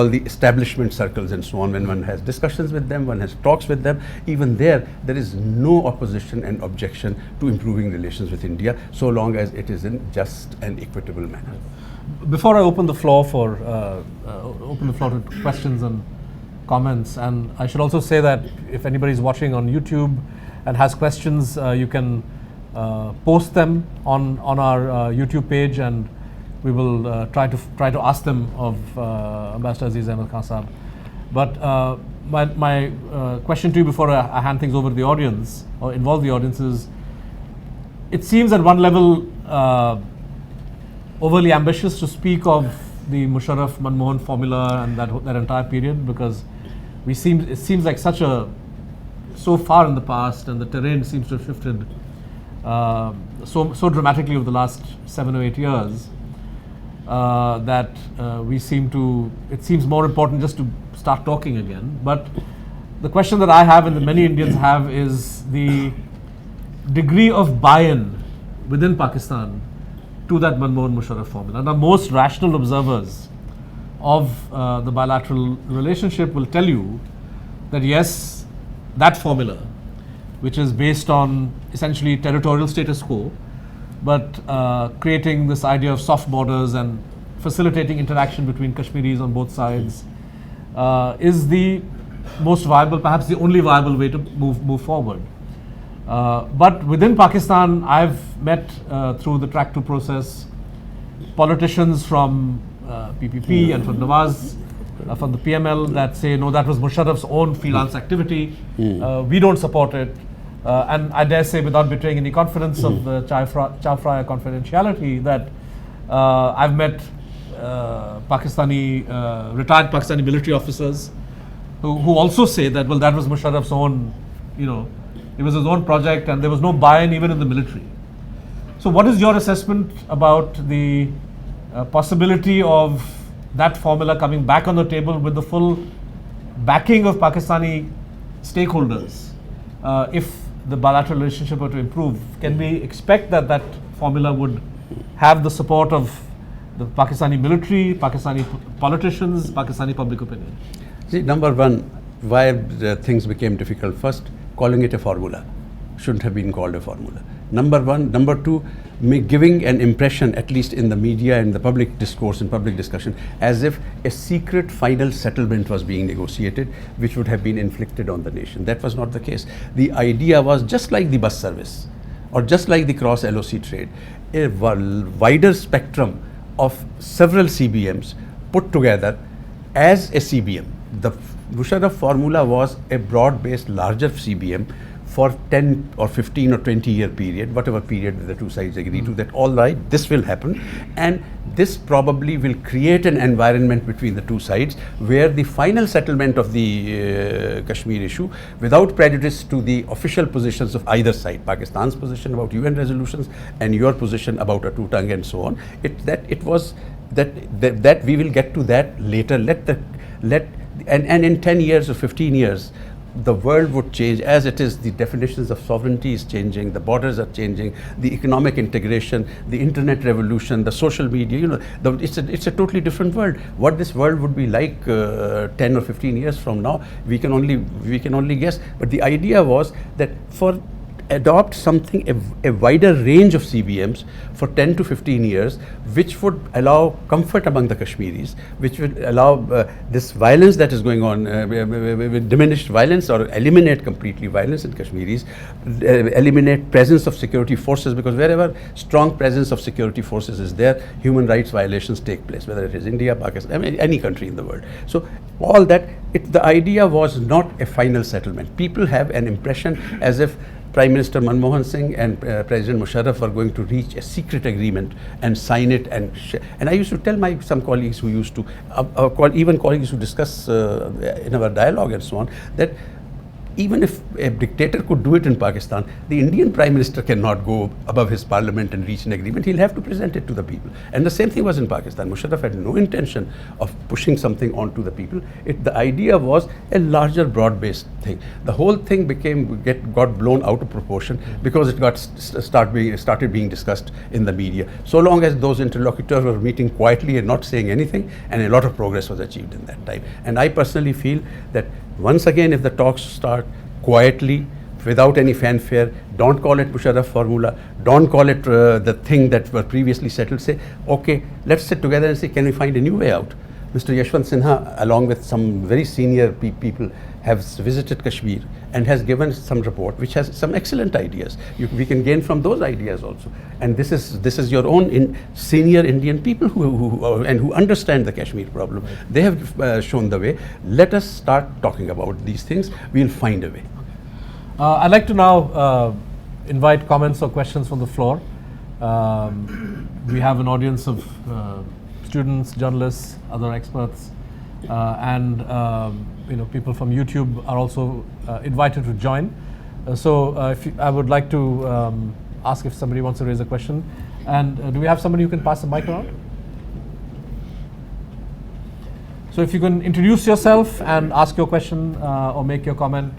the establishment circles and so on, when one has discussions with them, one has talks with them, even there is no opposition and objection to improving relations with India, so long as it is in just an equitable manner. Before I open the floor to questions and comments, and I should also say that if anybody is watching on YouTube and has questions, you can post them on our YouTube page, and we will try to ask them of Ambassador Aziz Ahmed Khan Sahab. But my question to you before I hand things over to the audience or involve the audience is, it seems at one level overly ambitious to speak of the Musharraf-Manmohan formula and that entire period, because it seems like so far in the past, and the terrain seems to have shifted so dramatically over the last 7 or 8 years, that it seems more important just to start talking again. But the question that I have, and that many Indians have, is the degree of buy-in within Pakistan to that Manmohan-Musharraf formula. Now, most rational observers of the bilateral relationship will tell you that yes, that formula, which is based on essentially territorial status quo, but creating this idea of soft borders and facilitating interaction between Kashmiris on both sides, is the most viable, perhaps the only viable way to move forward. But within Pakistan, I've met through the Track 2 process politicians from PPP and from Nawaz, from the PML, that say, no, that was Musharraf's own freelance activity. We don't support it. And I dare say, without betraying any confidence of the Chow Fryer confidentiality, that I've met retired Pakistani military officers who also say that, well, that was Musharraf's own, it was his own project, and there was no buy-in even in the military. So what is your assessment about the possibility of that formula coming back on the table with the full backing of Pakistani stakeholders? If the bilateral relationship were to improve, can we expect that formula would have the support of the Pakistani military, Pakistani politicians, Pakistani public opinion? See, number one, why things became difficult first, calling it a formula. Shouldn't have been called a formula. Number one. Number two, giving an impression, at least in the media and the public discourse and public discussion, as if a secret final settlement was being negotiated, which would have been inflicted on the nation. That was not the case. The idea was, just like the bus service, or just like the cross LOC trade, a wider spectrum of several CBMs put together as a CBM. The Musharraf formula was a broad-based, larger CBM for 10 or 15 or 20-year period, whatever period the two sides agree to, that all right, this will happen, and this probably will create an environment between the two sides where the final settlement of the Kashmir issue, without prejudice to the official positions of either side, Pakistan's position about UN resolutions and your position about a two-tongue and so on, that we will get to that later. And in 10 years or 15 years, the world would change as it is. The definitions of sovereignty is changing, the borders are changing, the economic integration, the internet revolution, the social media, it's a totally different world. What this world would be like 10 or 15 years from now, we can only guess. But the idea was that for adopt something, a wider range of CBMs for 10 to 15 years, which would allow comfort among the Kashmiris, which would allow this violence that is going on, diminished violence or eliminate completely violence in Kashmiris, eliminate presence of security forces, because wherever strong presence of security forces is there, human rights violations take place, whether it is India, Pakistan, any country in the world. So all that, the idea was not a final settlement. People have an impression as if Prime Minister Manmohan Singh and President Musharraf are going to reach a secret agreement and sign it. And I used to tell some colleagues who used to, even colleagues who discuss in our dialogue and so on, that even if a dictator could do it in Pakistan, the Indian Prime Minister cannot go above his parliament and reach an agreement. He'll have to present it to the people. And the same thing was in Pakistan. Musharraf had no intention of pushing something onto the people. The idea was a larger, broad-based thing. The whole thing got blown out of proportion because it started being discussed in the media. So long as those interlocutors were meeting quietly and not saying anything, and a lot of progress was achieved in that time. And I personally feel that once again, if the talks start quietly, without any fanfare, don't call it Musharraf formula, don't call it the thing that were previously settled, say, okay, let's sit together and say, can we find a new way out? Mr. Yashwant Sinha, along with some very senior people, has visited Kashmir and has given some report which has some excellent ideas. We can gain from those ideas also. And this is your own senior Indian people who understand the Kashmir problem. They have shown the way. Let us start talking about these things. We'll find a way. I'd like to now invite comments or questions from the floor. We have an audience of students, journalists, other experts, and people from YouTube are also invited to join. I would like to ask if somebody wants to raise a question. And do we have somebody who can pass the mic around? So if you can introduce yourself and ask your question or make your comment.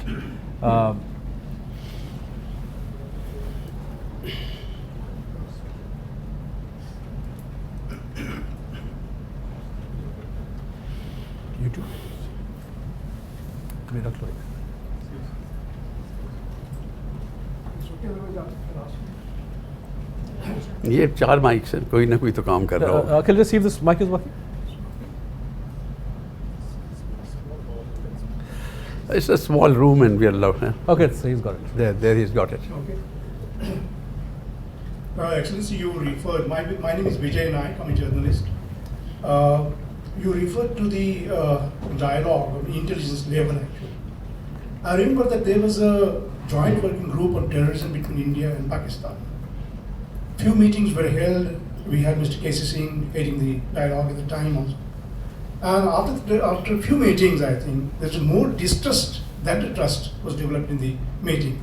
ये 4 mic से कोई ना कोई तो काम कर रहा होगा. Can you just see if this mic is working? It's a small room and we are loud. Okay, so he's got it. There he's got it. Okay. Excellency, you referred, my name is Vijay Naik, I'm a journalist. You referred to the dialogue of intelligence level actually. I remember that there was a joint working group on terrorism between India and Pakistan. Few meetings were held. We had Mr. K.C. Singh heading the dialogue at the time also. And after a few meetings, I think, there's more distrust than the trust was developed in the meeting.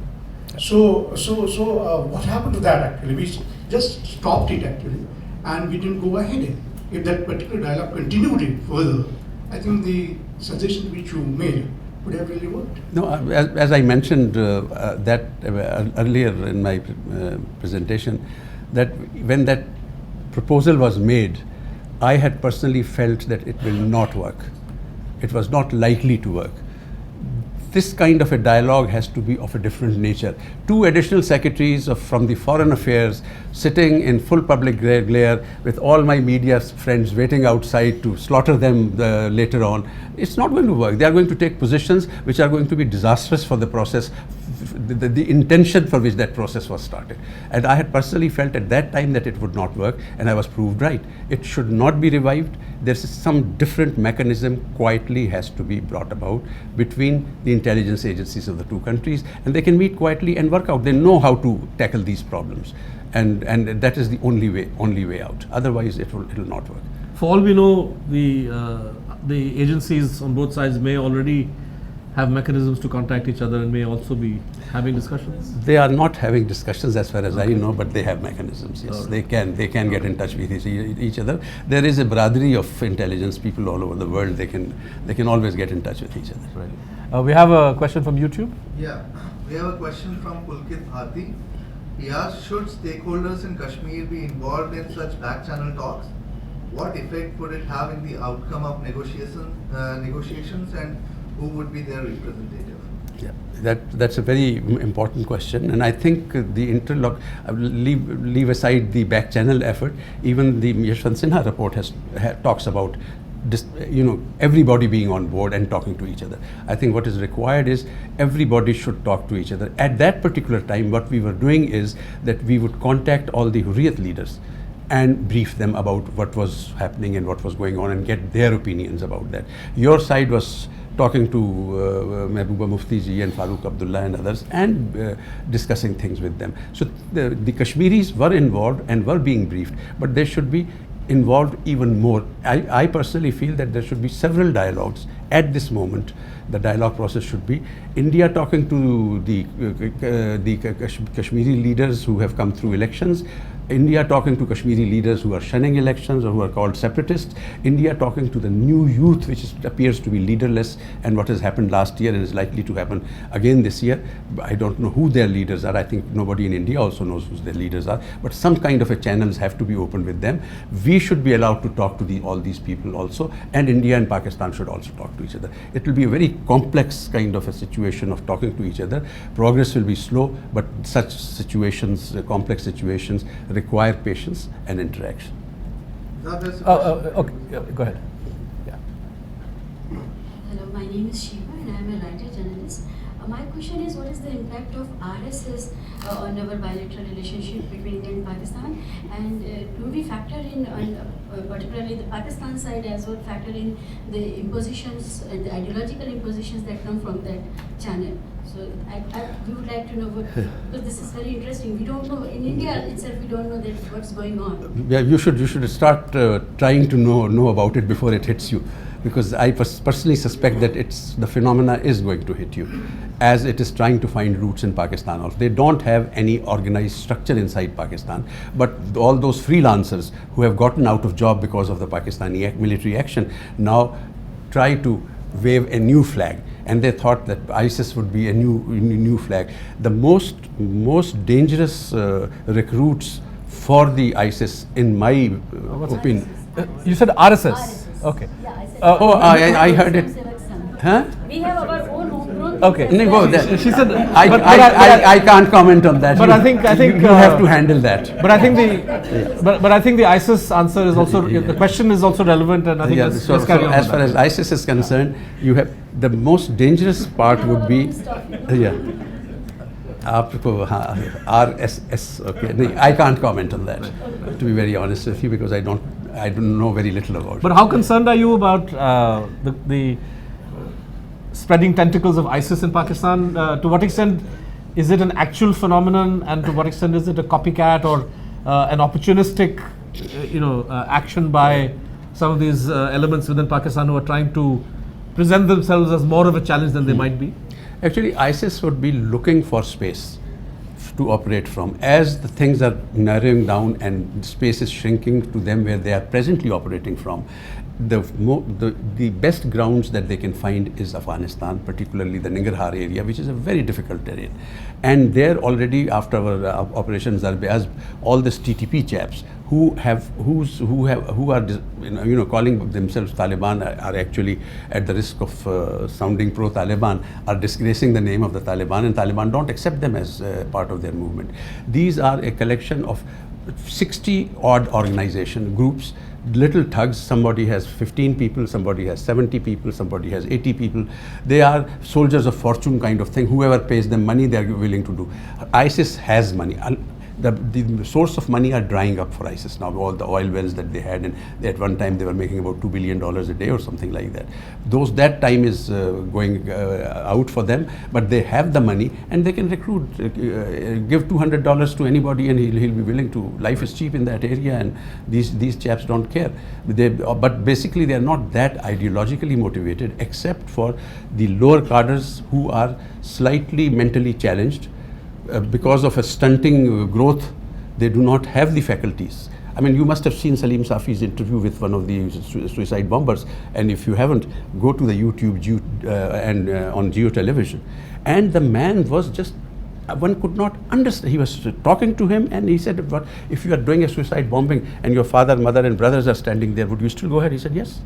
So what happened to that actually? We just stopped it actually, and we didn't go ahead. If that particular dialogue continued it further, I think the suggestion which you made would have really worked. No, as I mentioned that earlier in my presentation, that when that proposal was made, I had personally felt that it will not work. It was not likely to work. this kind of a dialogue has to be of a different nature. Two additional secretaries from the Foreign Affairs sitting in full public glare with all my media friends waiting outside to slaughter them later on. It's not going to work. They are going to take positions which are going to be disastrous for the process, the intention for which that process was started. And I had personally felt at that time that it would not work, and I was proved right. It should not be revived. There's some different mechanism quietly has to be brought about between the intelligence agencies of the two countries, and they can meet quietly and work out. They know how to tackle these problems, and that is the only way out. Otherwise, it will not work. For all we know, the agencies on both sides may already have mechanisms to contact each other and may also be having discussions? They are not having discussions as far as I know, but they have mechanisms, yes. They can get in touch with each other. There is a braderie of intelligence people all over the world. They can always get in touch with each other. Right. We have a question from YouTube. Yeah, we have a question from Pulkit Bharti. He asks, should stakeholders in Kashmir be involved in such back channel talks? What effect would it have in the outcome of negotiations, and who would be their representative? Yeah, that's a very important question, and I think the leave aside the back channel effort. Even the Yashwant Sinha report talks about everybody being on board and talking to each other. I think what is required is everybody should talk to each other. At that particular time, what we were doing is that we would contact all the Hurriyat leaders and brief them about what was happening and what was going on and get their opinions about that. Your side was talking to Mehbooba Mufti ji and Farooq Abdullah and others and discussing things with them. So the Kashmiris were involved and were being briefed, but they should be involved even more. I personally feel that there should be several dialogues at this moment. The dialogue process should be India talking to the Kashmiri leaders who have come through elections, India talking to Kashmiri leaders who are shunning elections or who are called separatists, India talking to the new youth, which appears to be leaderless, and what has happened last year and is likely to happen again this year. I don't know who their leaders are. I think nobody in India also knows who their leaders are, but some kind of a channels have to be opened with them. We should be allowed to talk to all these people also, and India and Pakistan should also talk to each other. It will be a very complex kind of a situation of talking to each other. Progress will be slow, but such situations, complex situations, require patience and interaction. Okay, go ahead. Yeah. Hello, my name is Shiva and I am a writer journalist. My question is, what is the impact of RSS on our bilateral relationship between India and Pakistan, and do we factor in, particularly the Pakistan side as well, factor in the impositions, the ideological impositions that come from that channel? So we would like to know what, because this is very interesting. We don't know, in India itself we don't know that what's going on. Yeah, you should start trying to know about it before it hits you, because I personally suspect that the phenomena is going to hit you, as it is trying to find roots in Pakistan also. They don't have any organized structure inside Pakistan, but all those freelancers who have gotten out of job because of the Pakistani military action now try to wave a new flag, and they thought that ISIS would be a new flag. The most dangerous recruits for the ISIS, in my opinion. You said RSS. Okay. Yeah, I said. I heard it. Huh? We have our own homegrown. Okay. She said. I can't comment on that. But I think you have to handle that. But I think the ISIS answer is also the question is also relevant, and I think let's carry on. As far as ISIS is concerned, you have the most dangerous part would be RSS. Okay, I can't comment on that, to be very honest with you, because I don't know very little about it. But how concerned are you about the spreading tentacles of ISIS in Pakistan? To what extent is it an actual phenomenon, and to what extent is it a copycat or an opportunistic, action by some of these elements within Pakistan who are trying to present themselves as more of a challenge than they might be? Actually, ISIS would be looking for space to operate from. As the things are narrowing down and space is shrinking to them where they are presently operating from, the best grounds that they can find is Afghanistan, particularly the Nangarhar area, which is a very difficult terrain. And there already, after our operations, are all these TTP chaps who are calling themselves Taliban are actually at the risk of sounding pro-Taliban, are disgracing the name of the Taliban, and Taliban don't accept them as part of their movement. These are a collection of 60 odd organization groups, little thugs. Somebody has 15 people, somebody has 70 people, somebody has 80 people. They are soldiers of fortune kind of thing. Whoever pays them money, they are willing to do. ISIS has money. The source of money are drying up for ISIS now. All the oil wells that they had, and at one time they were making about $2 billion a day or something like that. That time is going out for them, but they have the money and they can recruit. Give $200 to anybody and he'll be willing to. Life is cheap in that area, and these chaps don't care. But basically they are not that ideologically motivated, except for the lower cadres who are slightly mentally challenged. Because of a stunting growth, they do not have the faculties. I mean, you must have seen Salim Safi's interview with one of the suicide bombers, and if you haven't, go to the YouTube and on Geo Television. And the man was just, one could not understand. He was talking to him and he said, "But if you are doing a suicide bombing and your father, mother and brothers are standing there, would you still go ahead?" He said, "Yes.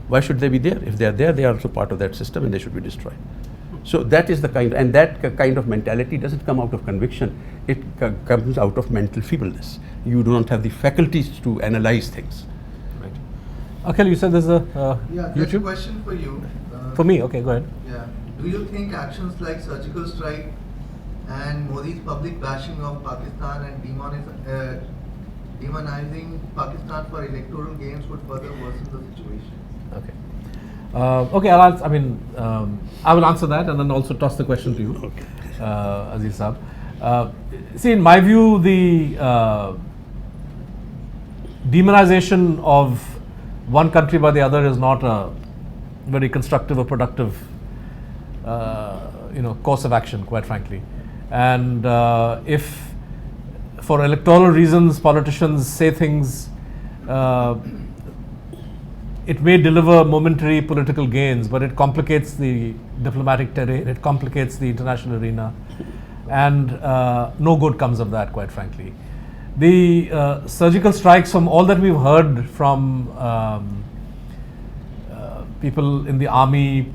Why should they be there? If they are there, they are also part of that system and they should be destroyed." So that is the kind, and that kind of mentality doesn't come out of conviction. It comes out of mental feebleness. You do not have the faculties to analyze things. Right. Akhil, you said there's a there's YouTube? a question for you. For me? Okay, go ahead. Yeah. Do you think actions like surgical strike and Modi's public bashing of Pakistan and demonizing Pakistan for electoral gains would further worsen the situation? Okay. Okay, I will answer that and then also toss the question to you, Okay. Aziz Saab. See, in my view, the demonization of one country by the other is not a very constructive or productive, course of action, quite frankly. And if, for electoral reasons, politicians say things, it may deliver momentary political gains, but it complicates the diplomatic terrain, it complicates the international arena, and no good comes of that, quite frankly. The surgical strikes, from all that we've heard from people in the army,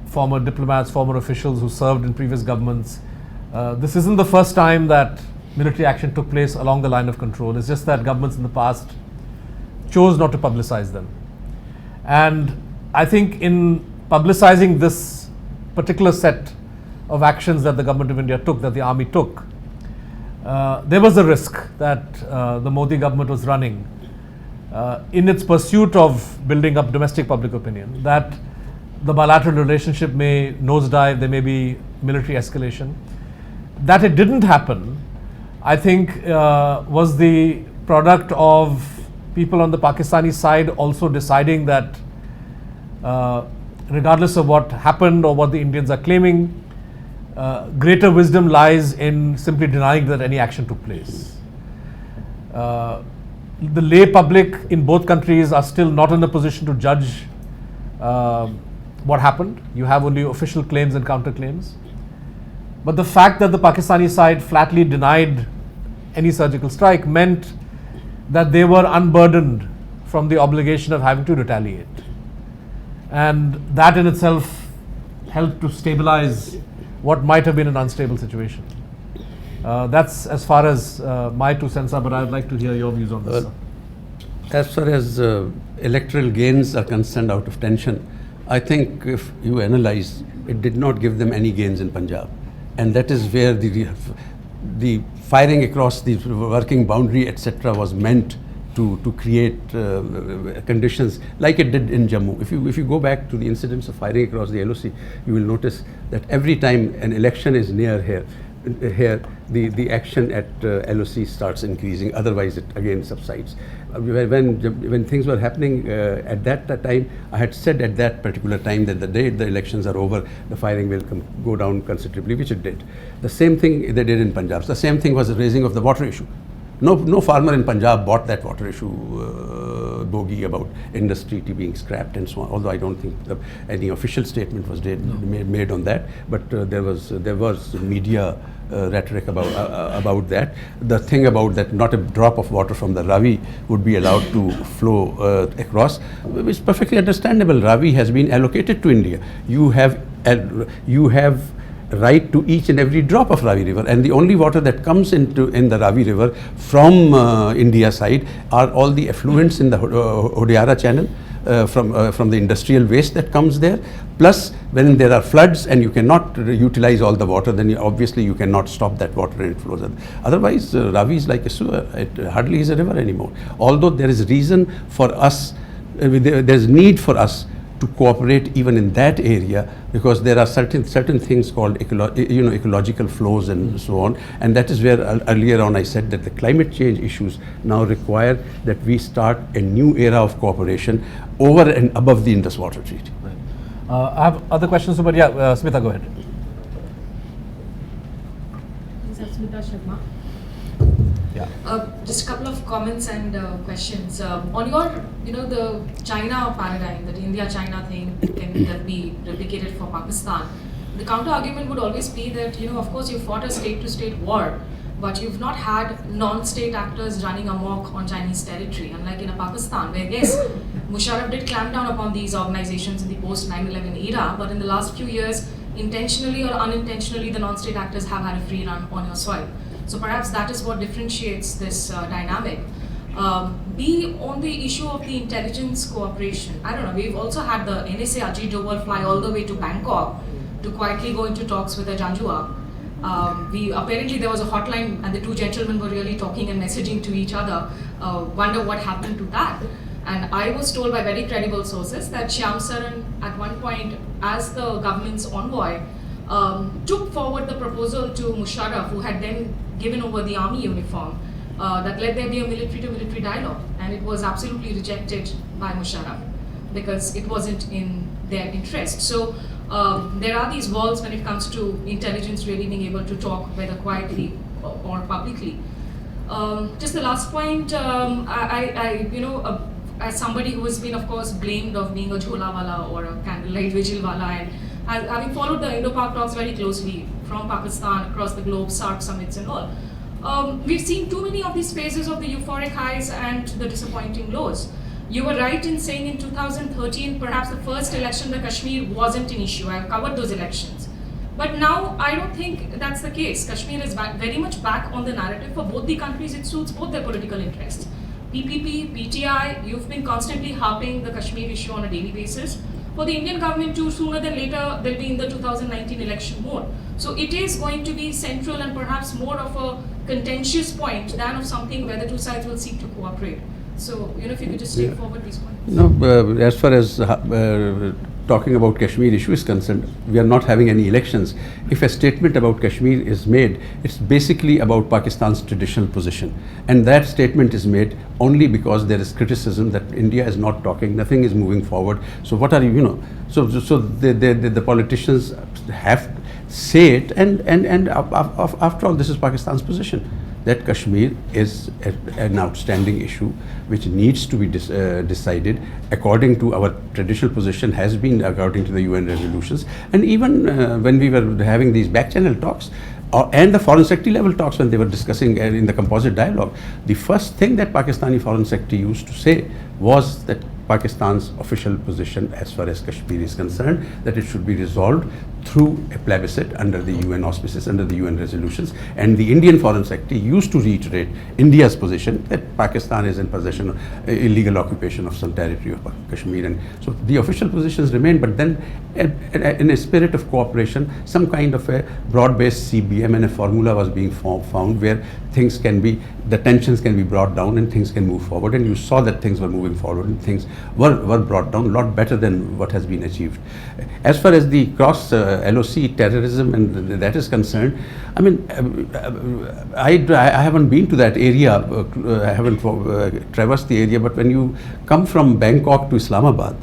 former diplomats, former officials who served in previous governments, this isn't the first time that military action took place along the line of control. It's just that governments in the past chose not to publicize them. And I think in publicizing this particular set of actions that the government of India took, that the army took, there was a risk that the Modi government was running in its pursuit of building up domestic public opinion, that the bilateral relationship may nosedive, there may be military escalation. That it didn't happen, I think, was the product of people on the Pakistani side also deciding that regardless of what happened or what the Indians are claiming, greater wisdom lies in simply denying that any action took place. The lay public in both countries are still not in a position to judge what happened. You have only official claims and counterclaims. But the fact that the Pakistani side flatly denied any surgical strike meant that they were unburdened from the obligation of having to retaliate. And that in itself helped to stabilize what might have been an unstable situation. That's as far as my 2 cents are, but I'd like to hear your views on this. As far as electoral gains are concerned out of tension, I think if you analyze, it did not give them any gains in Punjab. And that is where the firing across the working boundary, etc., was meant to create conditions like it did in Jammu. If you go back to the incidents of firing across the LOC, you will notice that every time an election is near here, the action at LOC starts increasing, otherwise it again subsides. When things were happening at that time, I had said at that particular time that the day the elections are over, the firing will go down considerably, which it did. The same thing they did in Punjab. The same thing was the raising of the water issue. No farmer in Punjab bought that water issue bogey about industry being scrapped and so on. Although I don't think any official statement was made on that, but there was media rhetoric about that. The thing about that, not a drop of water from the Ravi would be allowed to flow across, is perfectly understandable. Ravi has been allocated to India. You have right to each and every drop of Ravi river, and the only water that comes in the Ravi river from India side are all the effluents in the Hodiara channel from the industrial waste that comes there. Plus, when there are floods and you cannot utilize all the water, then obviously you cannot stop that water and it flows. Otherwise, Ravi is like a sewer. It hardly is a river anymore. Although there is reason for us, there's need for us to cooperate even in that area, because there are certain things called ecological flows and so on, and that is where earlier on I said that the climate change issues now require that we start a new era of cooperation over and above the Indus Water Treaty. Right. I have other questions, but yeah, Smita, go ahead. This is Smita Sharma. Yeah. Just a couple of comments and questions. On your, the China paradigm, that India-China thing can be replicated for Pakistan. The counter argument would always be that, of course you fought a state-to-state war, but you've not had non-state actors running amok on Chinese territory, unlike in Pakistan, where yes, Musharraf did clamp down upon these organizations in the post-9/11 era, but in the last few years, intentionally or unintentionally, the non-state actors have had a free run on your soil. So perhaps that is what differentiates this dynamic. B, on the issue of the intelligence cooperation, I don't know, we've also had the NSA Ajit Doval fly all the way to Bangkok to quietly go into talks with the Janjua. Apparently there was a hotline and the two gentlemen were really talking and messaging to each other. Wonder what happened to that. And I was told by very credible sources that Shyam Saran at one point, as the government's envoy, took forward the proposal to Musharraf, who had then given over the army uniform, that let there be a military-to-military dialogue, and it was absolutely rejected by Musharraf because it wasn't in their interest. So there are these walls when it comes to intelligence really being able to talk, whether quietly or publicly. Just the last point, as somebody who has been, of course, blamed of being a jhola wala or a candlelight vigil wala, and having followed the Indo-Pak talks very closely from Pakistan across the globe, SARC summits and all, we've seen too many of these phases of the euphoric highs and the disappointing lows. You were right in saying in 2013, perhaps the first election, the Kashmir wasn't an issue. I've covered those elections. But now, I don't think that's the case. Kashmir is very much back on the narrative for both the countries. It suits both their political interests. PPP, PTI, you've been constantly harping the Kashmir issue on a daily basis. For the Indian government too, sooner than later, they'll be in the 2019 election mode. So it is going to be central and perhaps more of a contentious point than of something where the two sides will seek to cooperate. So, if you could just take forward these points. No, as far as talking about Kashmir issue is concerned, we are not having any elections. If a statement about Kashmir is made, it's basically about Pakistan's traditional position. And that statement is made only because there is criticism that India is not talking, nothing is moving forward. So what are so the politicians have to say it, and after all, this is Pakistan's position, that Kashmir is an outstanding issue which needs to be decided according to our traditional position, has been according to the UN resolutions. And even when we were having these back channel talks and the foreign secretary level talks, when they were discussing in the composite dialogue, the first thing that Pakistani foreign secretary used to say was that Pakistan's official position as far as Kashmir is concerned, that it should be resolved through a plebiscite under the UN auspices, under the UN resolutions. And the Indian Foreign Secretary used to reiterate India's position that Pakistan is in possession of illegal occupation of some territory of Kashmir. And so the official positions remain, but then in a spirit of cooperation, some kind of a broad-based CBM and a formula was being found where things can be, the tensions can be brought down and things can move forward. And you saw that things were moving forward and things were brought down a lot better than what has been achieved. As far as the cross LOC terrorism and that is concerned, I mean, I haven't been to that area, I haven't traversed the area, but when you come from Bangkok to Islamabad,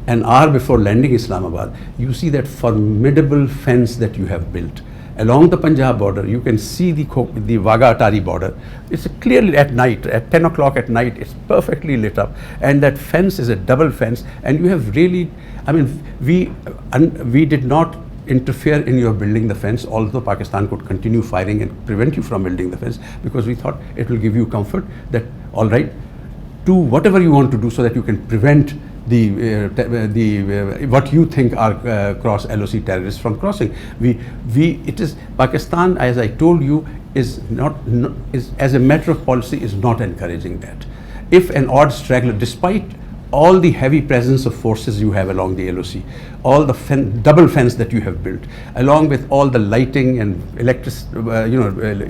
an hour before landing Islamabad, you see that formidable fence that you have built. Along the Punjab border, you can see the Wagah-Atari border. It's clearly at night, at 10 o'clock at night, it's perfectly lit up. And that fence is a double fence. And you have really, I mean, we did not interfere in your building the fence, although Pakistan could continue firing and prevent you from building the fence, because we thought it will give you comfort that, all right, do whatever you want to do so that you can prevent what you think are cross LOC terrorists from crossing. It is Pakistan, as I told you, is as a matter of policy is not encouraging that. If an odd straggler, despite all the heavy presence of forces you have along the LOC, all the double fence that you have built, along with all the lighting and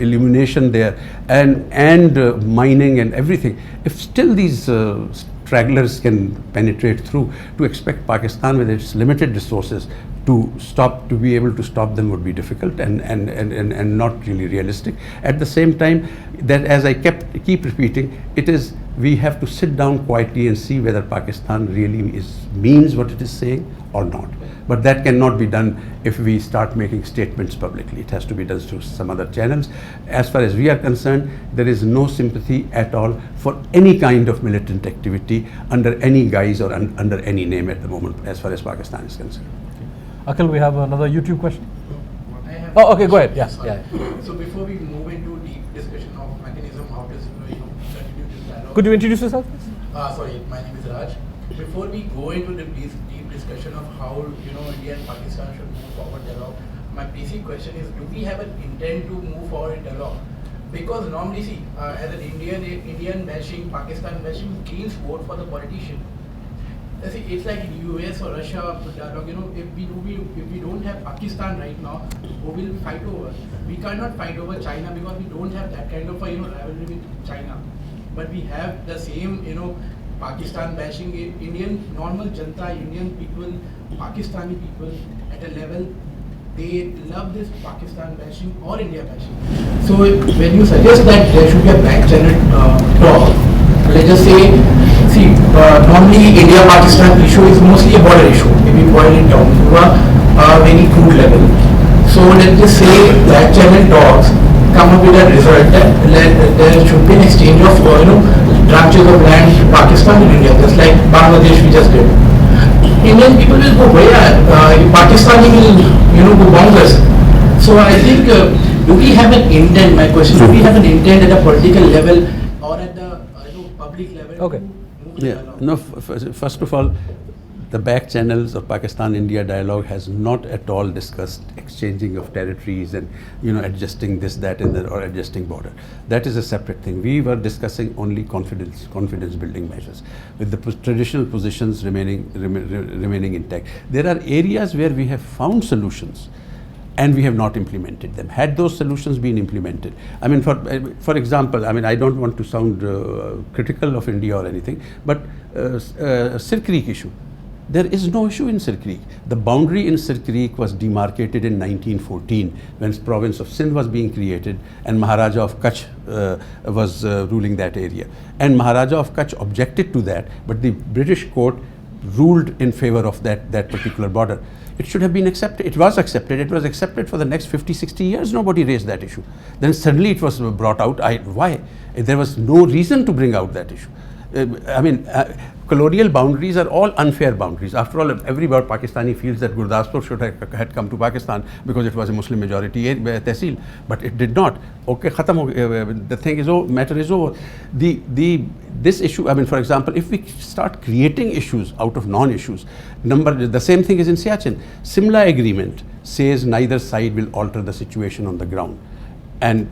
illumination there, and mining and everything, if still these stragglers can penetrate through, to expect Pakistan with its limited resources to be able to stop them would be difficult and not really realistic. At the same time, that, as I keep repeating, we have to sit down quietly and see whether Pakistan really means what it is saying or not. But that cannot be done if we start making statements publicly. It has to be done through some other channels. As far as we are concerned, there is no sympathy at all for any kind of militant activity under any guise or under any name at the moment, as far as Pakistan is concerned. Akhil, we have another YouTube question. I have Oh, okay, go ahead. Yeah, Sorry. yeah. So before we move into deep discussion of mechanism, how to continue this dialogue. Could you introduce yourself, please? Sorry, my name is Raj. Before we go into the deep discussion of how India and Pakistan should move forward dialogue, my basic question is: do we have an intent to move forward in dialogue? Because normally, see, as an Indian bashing, Pakistan bashing gains vote for the politician. See, it's like in US or Russia dialogue. If we don't have Pakistan right now, who will we fight over? We cannot fight over China because we don't have that kind of a rivalry with China. But we have the same Pakistan bashing Indian normal Janta, Indian people, Pakistani people at a level. They love this Pakistan bashing or India bashing. So when you suggest that there should be a back channel talk, let's just say, see, normally India-Pakistan issue is mostly a border issue, if we boil it down to a very crude level. So let's just say back channel talks come up with a result that there should be an exchange of tranches of land Pakistan and India, just like Bangladesh we just did. Indian people will go where? Pakistani will go bonkers. So I think, do we have an intent, my question, do we have an intent at a political level or at the public level? Okay. Yeah, no, first of all, the back channels of Pakistan-India dialogue has not at all discussed exchanging of territories and adjusting this, that, and or adjusting border. That is a separate thing. We were discussing only confidence building measures, with the traditional positions remaining intact. There are areas where we have found solutions and we have not implemented them. Had those solutions been implemented, I mean, for example, I mean, I don't want to sound critical of India or anything, but Sir Creek issue. There is no issue in Sir Creek. The boundary in Sir Creek was demarcated in 1914 when province of Sindh was being created and Maharaja of Kutch was ruling that area. And Maharaja of Kutch objected to that, but the British court ruled in favor of that particular border. It should have been accepted. It was accepted. It was accepted for the next 50, 60 years. Nobody raised that issue. Then suddenly it was brought out. Why? There was no reason to bring out that issue. I mean, colonial boundaries are all unfair boundaries. After all, everybody Pakistani feels that Gurdaspur should have had come to Pakistan because it was a Muslim majority tehsil, but it did not. Okay, khatam ho gaya. The thing is over, matter is over. This issue, I mean, for example, if we start creating issues out of non-issues, the same thing is in Siachen. Simla agreement says neither side will alter the situation on the ground, and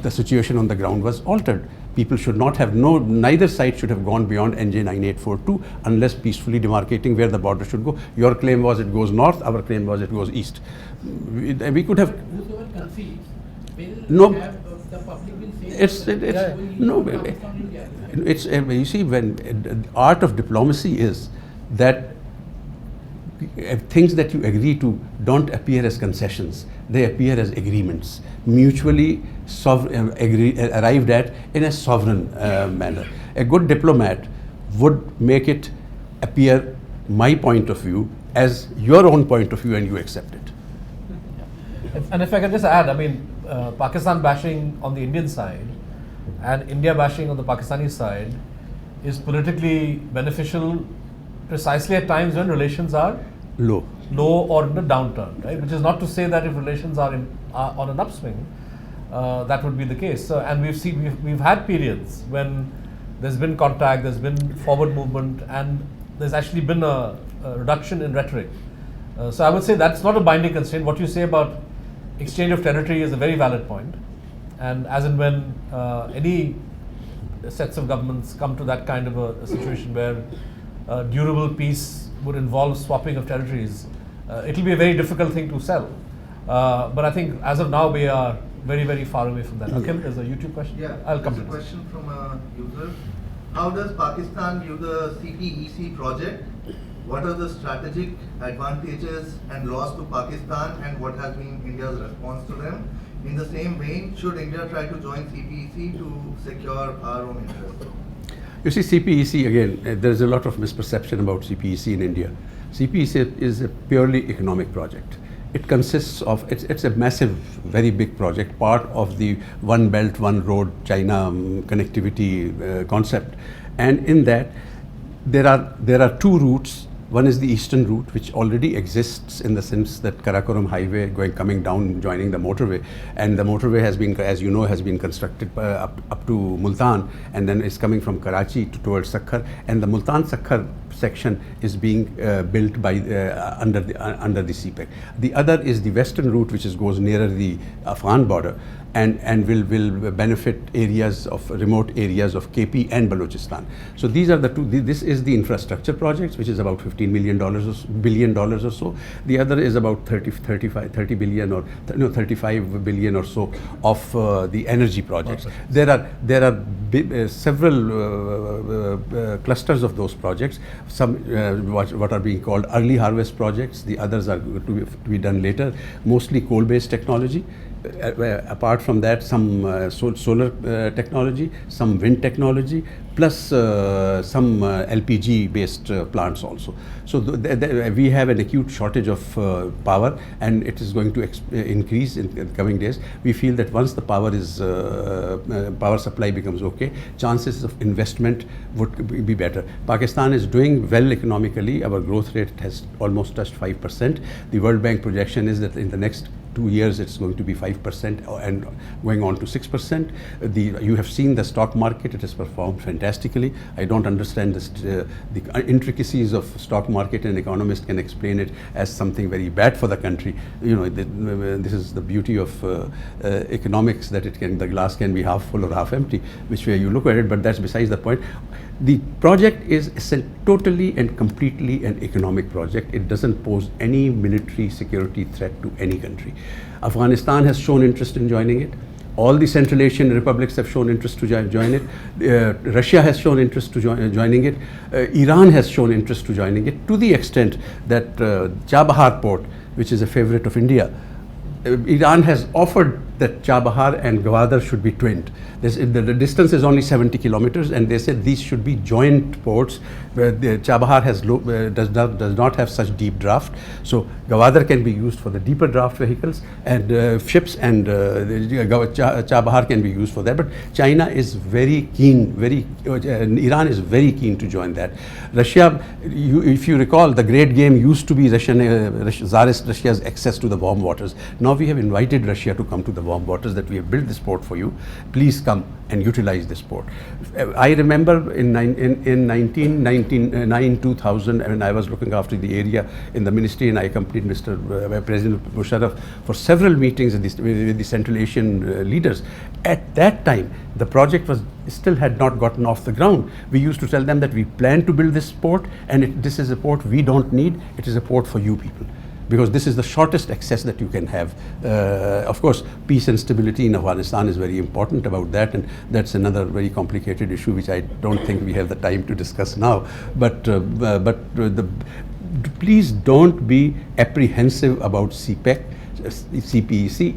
the situation on the ground was altered. People should not have, neither side should have gone beyond NJ 9842 unless peacefully demarcating where the border should go. Your claim was it goes north, our claim was it goes east. We could have. Whoever concedes No, the public will say you see, when the art of diplomacy is that things that you agree to don't appear as concessions, they appear as agreements, mutually arrived at in a sovereign manner. A good diplomat would make it appear, my point of view, as your own point of view, and you accept it. And if I can just add, I mean, Pakistan bashing on the Indian side and India bashing on the Pakistani side is politically beneficial precisely at times when relations are Low. or in a downturn, right? Which is not to say that if relations are on an upswing, that would be the case. So, and we've had periods when there's been contact, there's been forward movement, and there's actually been a reduction in rhetoric. So I would say that's not a binding constraint. What you say about exchange of territory is a very valid point. And as and when any sets of governments come to that kind of a situation where durable peace would involve swapping of territories, it'll be a very difficult thing to sell. But I think as of now, we are very, very far away from that. Akhil, there's a YouTube question? Yeah, I'll come to there's a this. question from a user. How does Pakistan view the CPEC project? What are the strategic advantages and loss to Pakistan, and what has been India's response to them? In the same vein, should India try to join CPEC to secure our own interests? You see, CPEC, again, there is a lot of misperception about CPEC in India. CPEC is a purely economic project. It consists of, it's a massive, very big project, part of the One Belt, One Road China connectivity concept. And in that, there are two routes. One is the eastern route, which already exists in the sense that Karakoram highway coming down, joining the motorway, and the motorway has been, as you know, has been constructed up to Multan, and then it's coming from Karachi towards Sakhar, and the Multan-Sakhar section is being built by under the CPEC. The other is the western route, which goes nearer the Afghan border, and will benefit areas of remote areas of KP and Balochistan. So these are the two. This is the infrastructure projects, which is about $15 billion or so. The other is about 35 billion or 35 billion or so of the energy projects. There are several clusters of those projects. Some what are being called early harvest projects. The others are to be done later. Mostly coal-based technology. Apart from that, some solar technology, some wind technology, plus some LPG-based plants also. So we have an acute shortage of power, and it is going to increase in the coming days. We feel that once the power supply becomes okay, chances of investment would be better. Pakistan is doing well economically. Our growth rate has almost touched 5%. The World Bank projection is that in the next 2 years it's going to be 5% and going on to 6%. You have seen the stock market; it has performed fantastically. I don't understand the intricacies of stock market, and economists can explain it as something very bad for the country. You know, this is the beauty of economics, that the glass can be half full or half empty, which way you look at it. But that's besides the point. The project is totally and completely an economic project. It doesn't pose any military security threat to any country. Afghanistan has shown interest in joining it. All the Central Asian republics have shown interest to join it. Russia has shown interest to joining it. Iran has shown interest to joining it, to the extent that Chabahar port, which is a favorite of India, Iran has offered that Chabahar and Gwadar should be twinned. The distance is only 70 kilometers, and they said these should be joint ports. Where Chabahar does not have such deep draft, so Gwadar can be used for the deeper draft vehicles and ships, and Chabahar can be used for that. But China is very keen, Iran is very keen to join that. Russia, if you recall, the great game used to be Tsarist Russia's access to the warm waters. Now we have invited Russia to come to the warm waters, that we have built this port for you. Please come and utilize this port. I remember in 1999, 2000, when I was looking after the area in the ministry, and I accompanied President Musharraf for several meetings with the Central Asian leaders. At that time, the project still had not gotten off the ground. We used to tell them that we plan to build this port, and this is a port we don't need. It is a port for you people, because this is the shortest access that you can have. Of course, peace and stability in Afghanistan is very important about that, and that's another very complicated issue which I don't think we have the time to discuss now. But please don't be apprehensive about CPEC.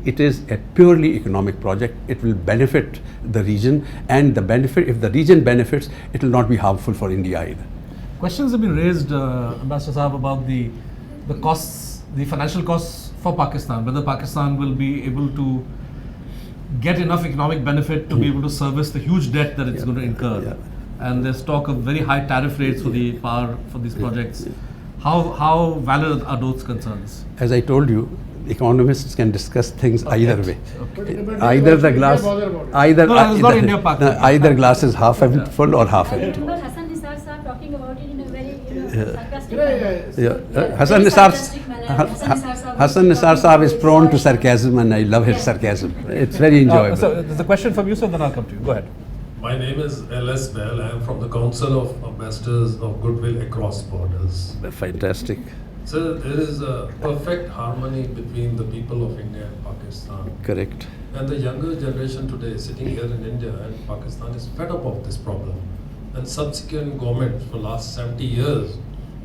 It is a purely economic project. It will benefit the region, and if the region benefits, it will not be harmful for India either. Questions have been raised, Ambassador Saab, about the costs, the financial costs for Pakistan, whether Pakistan will be able to get enough economic benefit to be able to service the huge debt that it's going to incur. Yeah. And there's talk of very high tariff rates for the power for these projects. How valid are those concerns? As I told you, economists can discuss things either way. But Either the India glass, bother about it. either No, it's not India, Pakistan. either glass is half full or half I empty. remember Hassan Nisar Saab talking about it in a very sarcastic Yeah, manner. Yeah. Hassan Hassan Nisar is prone to sarcasm, and I love his sarcasm. It's very enjoyable. So there's a question from Yusuf, then I'll come to you. Go ahead. My name is L.S. Bell. I am from the Council of Ambassadors of Goodwill Across Borders. Fantastic. So there is a perfect harmony between the people of India and Pakistan. Correct. And the younger generation today sitting here in India and Pakistan is fed up of this problem. And subsequent governments for last 70 years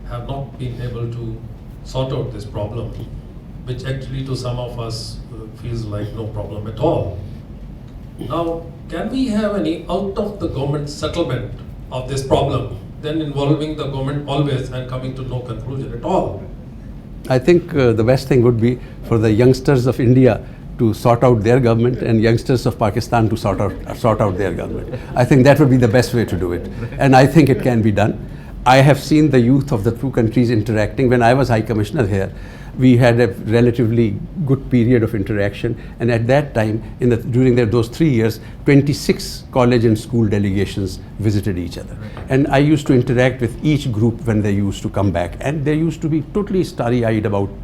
have not been able to sort out this problem, which actually to some of us feels like no problem at all. Now, can we have any out of the government settlement of this problem, then involving the government always and coming to no conclusion at all? I think the best thing would be for the youngsters of India to sort out their government and youngsters of Pakistan to sort out their government. I think that would be the best way to do it. And I think it can be done. I have seen the youth of the two countries interacting. When I was High Commissioner here, we had a relatively good period of interaction, and at that time, during those 3 years, 26 college and school delegations visited each other. And I used to interact with each group when they used to come back, and they used to be totally starry-eyed about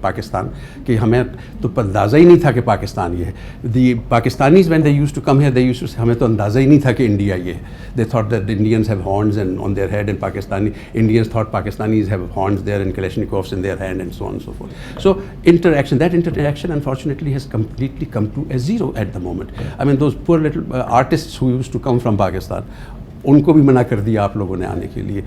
Pakistan. कि हमें तो अंदाज़ा ही नहीं था कि पाकिस्तान ये है. The Pakistanis, when they used to come here, they used to say हमें तो अंदाज़ा ही नहीं था कि India ये है. They thought that the Indians have horns and on their head, and Indians thought Pakistanis have horns there and Kalashnikovs in their hand, and so on and so forth. So that interaction unfortunately has completely come to a zero at the moment. I mean, those poor little artists who used to come from Pakistan, उनको भी मना कर दिया आप लोगों ने आने के लिए.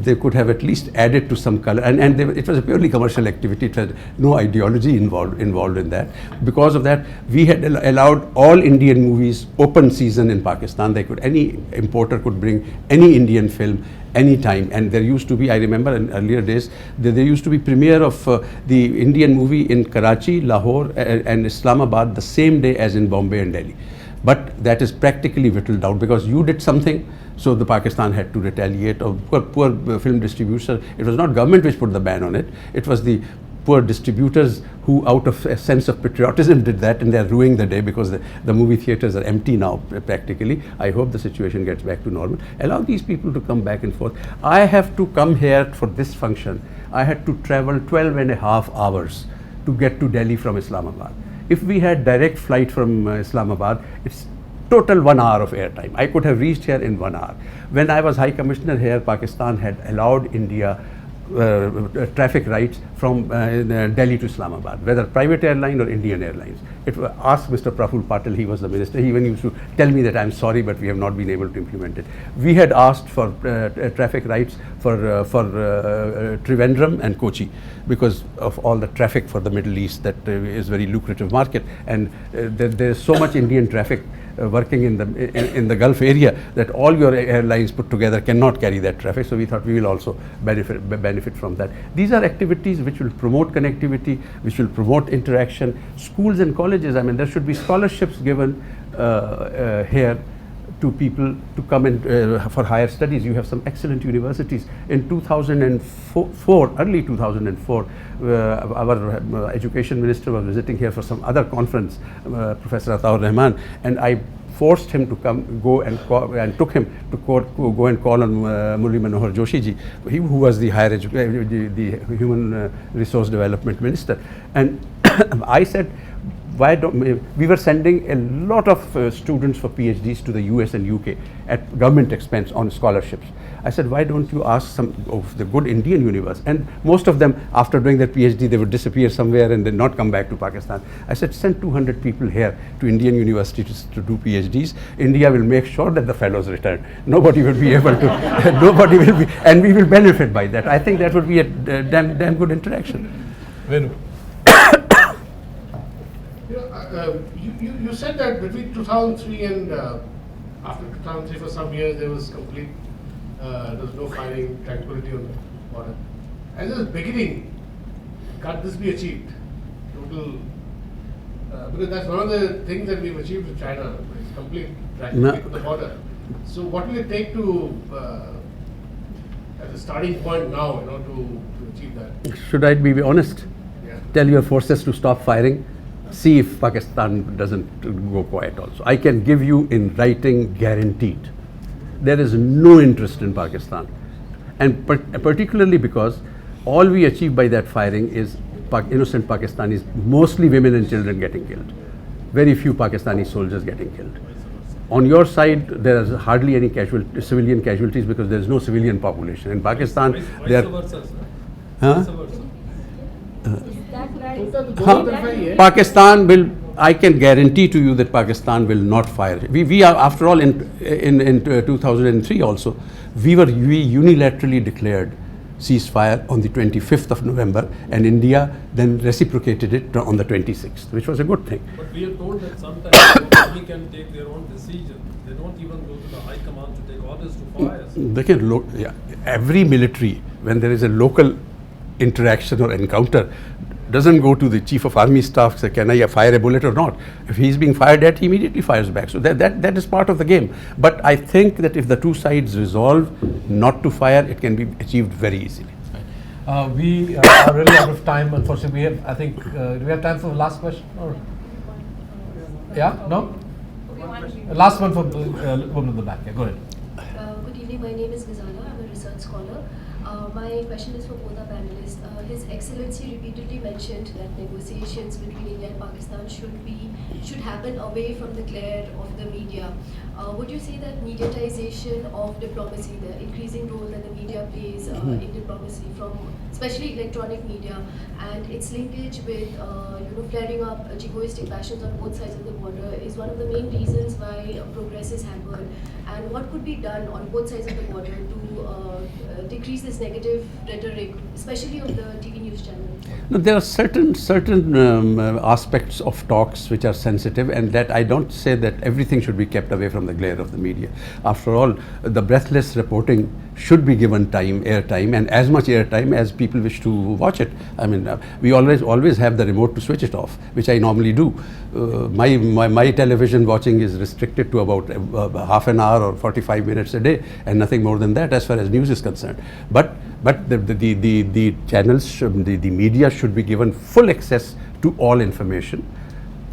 They could have at least added to some color, and it was a purely commercial activity. It had no ideology involved in that. Because of that, we had allowed all Indian movies open season in Pakistan. Any importer could bring any Indian film anytime, and there used to be, I remember in earlier days, there used to be premiere of the Indian movie in Karachi, Lahore and Islamabad the same day as in Bombay and Delhi. But that is practically whittled down because you did something, so the Pakistan had to retaliate. Or poor film distributor. It was not government which put the ban on it. It was the poor distributors who, out of a sense of patriotism, did that, and they're ruining the day because the movie theaters are empty now practically. I hope the situation gets back to normal. Allow these people to come back and forth. I have to come here for this function. I had to travel 12 and a half hours to get to Delhi from Islamabad. If we had direct flight from Islamabad, it's total 1 hour of airtime. I could have reached here in 1 hour. When I was High Commissioner here, Pakistan had allowed India traffic rights from Delhi to Islamabad, whether private airline or Indian Airlines. Ask Mr. Praful Patel, he was the minister. He even used to tell me that I'm sorry, but we have not been able to implement it. We had asked for traffic rights for Trivandrum and Kochi because of all the traffic for the Middle East that is very lucrative market, and there is so much Indian traffic working in the Gulf area that all your airlines put together cannot carry that traffic. So we thought we will also benefit from that. These are activities which will promote connectivity, which will promote interaction. Schools and colleges, I mean, there should be scholarships given here to people to come in for higher studies. You have some excellent universities. In 2004, early 2004, our education minister was visiting here for some other conference, Professor Ataur Rahman, and I forced him to and took him to go and call on Murli Manohar Joshi ji, who was the the human resource development minister, and I said, why don't we were sending a lot of students for PhDs to the US and UK at government expense on scholarships. I said, why don't you ask some of the good Indian universities? And most of them, after doing their PhD, they would disappear somewhere and then not come back to Pakistan. I said, send 200 people here to Indian universities to do PhDs. India will make sure that the fellows return. Nobody will be able to, nobody will be, and we will benefit by that. I think that would be a damn good interaction. Venu. You said that between 2003 and after 2003 for some years there was no fighting, tranquility on the border. As a beginning, can this be achieved? total, because that's one of the things that we've achieved with China, it's complete tracking to the border. So what will it take to, as a starting point now, to achieve that? Should I be honest? Yeah. Tell your forces to stop firing, see if Pakistan doesn't go quiet also. I can give you in writing guaranteed. There is no interest in Pakistan. And particularly because all we achieve by that firing is innocent Pakistanis, mostly women and children getting killed. Very few Pakistani soldiers getting killed. On your side, there is hardly any civilian casualties because there is no civilian population. In Pakistan, there are... Pakistan will, I can guarantee to you that Pakistan will not fire. We are, after all, in 2003 also, we unilaterally declared ceasefire on the 25th of November, and India then reciprocated it on the 26th, which was a good thing. But we are told that sometimes the army can take their own decision. They don't even go to the high command to take orders to fire. They can every military, when there is a local interaction or encounter, doesn't go to the chief of army staff, say, can I fire a bullet or not? If he's being fired at, he immediately fires back. So that is part of the game. But I think that if the two sides resolve not to fire, it can be achieved very easily. We are really out of time, unfortunately. We have, I think, do we have time for the last question? Or? Yeah? No? Last one for woman in the back. Yeah, go ahead. Good evening. My name is Ghazala. I'm a research scholar. My question is for both our panelists. His Excellency repeatedly mentioned that negotiations between India and Pakistan should happen away from the glare of the media. Would you say that mediatization of diplomacy, the increasing role that the media plays in diplomacy, from especially electronic media, and its linkage with flaring up egoistic passions on both sides of the border, is one of the main reasons why progress is hampered? And what could be done on both sides of the border to decrease this negative rhetoric, especially on the TV news channel? No, there are certain aspects of talks which are sensitive, and that I don't say that everything should be kept away from the glare of the media. After all, the breathless reporting should be given airtime, and as much airtime as people wish to watch it. I mean, we always have the remote to switch it off, which I normally do. My television watching is restricted to about half an hour or 45 minutes a day, and nothing more than that as far as news is concerned. But the channels, the media should be given full access to all information.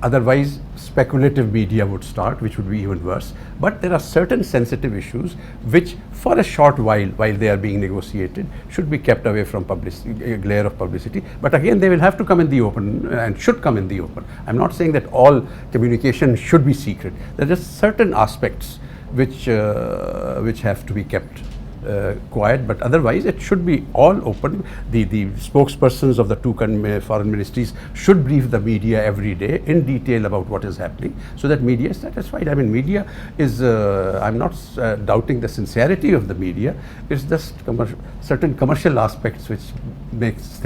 Otherwise, speculative media would start, which would be even worse. But there are certain sensitive issues which, for a short while they are being negotiated, should be kept away from glare of publicity. But again, they will have to come in the open and should come in the open. I'm not saying that all communication should be secret. There are just certain aspects which have to be kept quiet, but otherwise it should be all open. The spokespersons of the two foreign ministries should brief the media every day in detail about what is happening, so that media is satisfied. I mean, media is, I'm not doubting the sincerity of the media. It's just certain commercial aspects which makes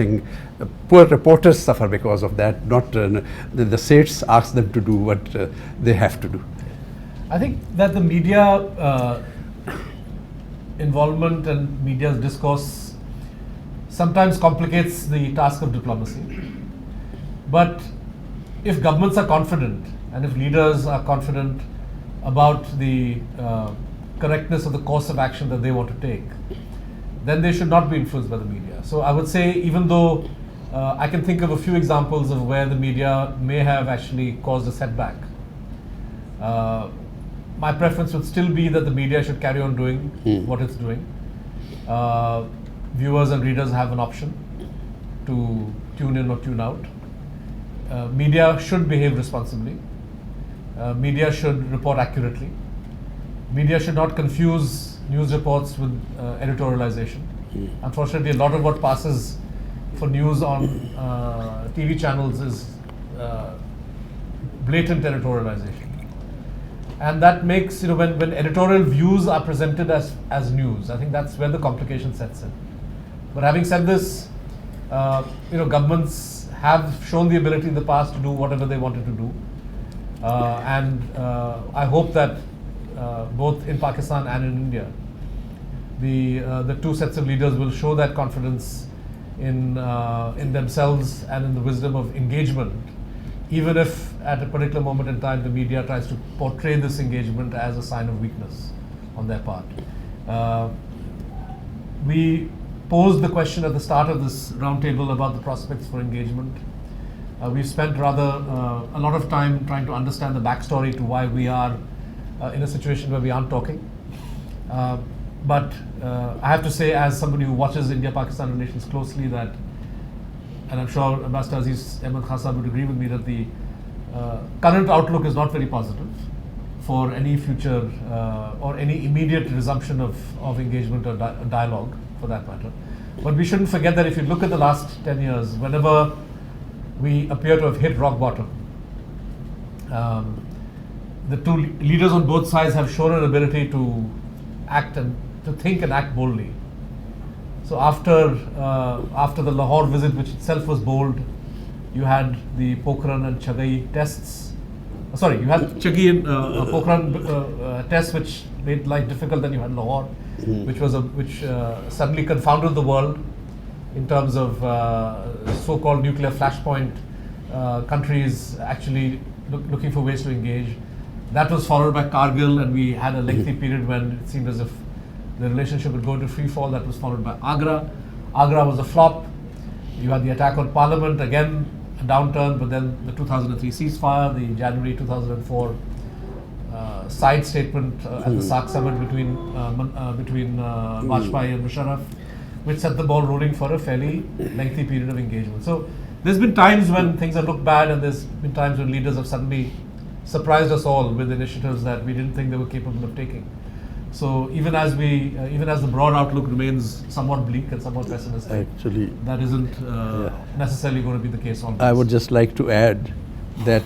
poor reporters suffer because of that. Not the states ask them to do what they have to do. I think that the media involvement and media's discourse sometimes complicates the task of diplomacy. But if governments are confident and if leaders are confident about the correctness of the course of action that they want to take, then they should not be influenced by the media. So I would say, even though I can think of a few examples of where the media may have actually caused a setback, my preference would still be that the media should carry on doing what it's doing. Viewers and readers have an option to tune in or tune out. Media should behave responsibly. Media should report accurately. Media should not confuse news reports with editorialization. Unfortunately, a lot of what passes for news on TV channels is blatant editorialization. And that makes, when editorial views are presented as news, I think that's where the complication sets in. But having said this, governments have shown the ability in the past to do whatever they wanted to do. And I hope that both in Pakistan and in India, the two sets of leaders will show that confidence in themselves and in the wisdom of engagement, even if at a particular moment in time the media tries to portray this engagement as a sign of weakness on their part. We posed the question at the start of this roundtable about the prospects for engagement. We've spent rather a lot of time trying to understand the backstory to why we are in a situation where we aren't talking. But I have to say, as somebody who watches India-Pakistan relations closely, that, and I'm sure Ambassador Aziz Ahmed Khan would agree with me, that the current outlook is not very positive for any future or any immediate resumption of engagement or dialogue, for that matter. But we shouldn't forget that if you look at the last 10 years, whenever we appear to have hit rock bottom, the two leaders on both sides have shown an ability to act and to think and act boldly. So after the Lahore visit, which itself was bold, you had the Pokhran and Chagai tests. Sorry, you had Chagai and Pokhran tests, which made life difficult. Then you had Lahore, which suddenly confounded the world in terms of so-called nuclear flashpoint countries actually looking for ways to engage. That was followed by Kargil, and we had a lengthy period when it seemed as if the relationship would go into free fall. That was followed by Agra. Agra was a flop. You had the attack on Parliament, again a downturn, but then the 2003 ceasefire, the January 2004 side statement at the SAARC summit between Vajpayee and Musharraf, which set the ball rolling for a fairly lengthy period of engagement. So there's been times when things have looked bad, and there's been times when leaders have suddenly surprised us all with initiatives that we didn't think they were capable of taking. So even as the broad outlook remains somewhat bleak and somewhat pessimistic, actually, that isn't necessarily going to be the case always. I would just like to add that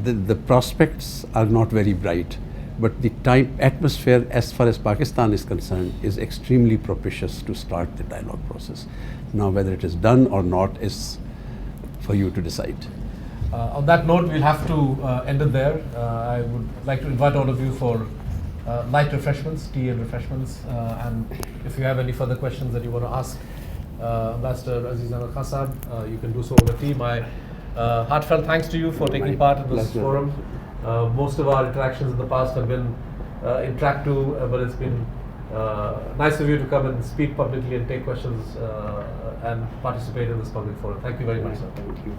the prospects are not very bright, but the atmosphere as far as Pakistan is concerned is extremely propitious to start the dialogue process. Now, whether it is done or not is for you to decide. On that note, we'll have to end it there. I would like to invite all of you for light refreshments, tea and refreshments, and if you have any further questions that you want to ask Ambassador Aziz Ahmed Khan, you can do so over tea. My heartfelt thanks to you for taking part in this forum. Most of our interactions in the past have been in track 2, but it's been nice of you to come and speak publicly and take questions and participate in this public forum. Thank you very much, sir. Thank you.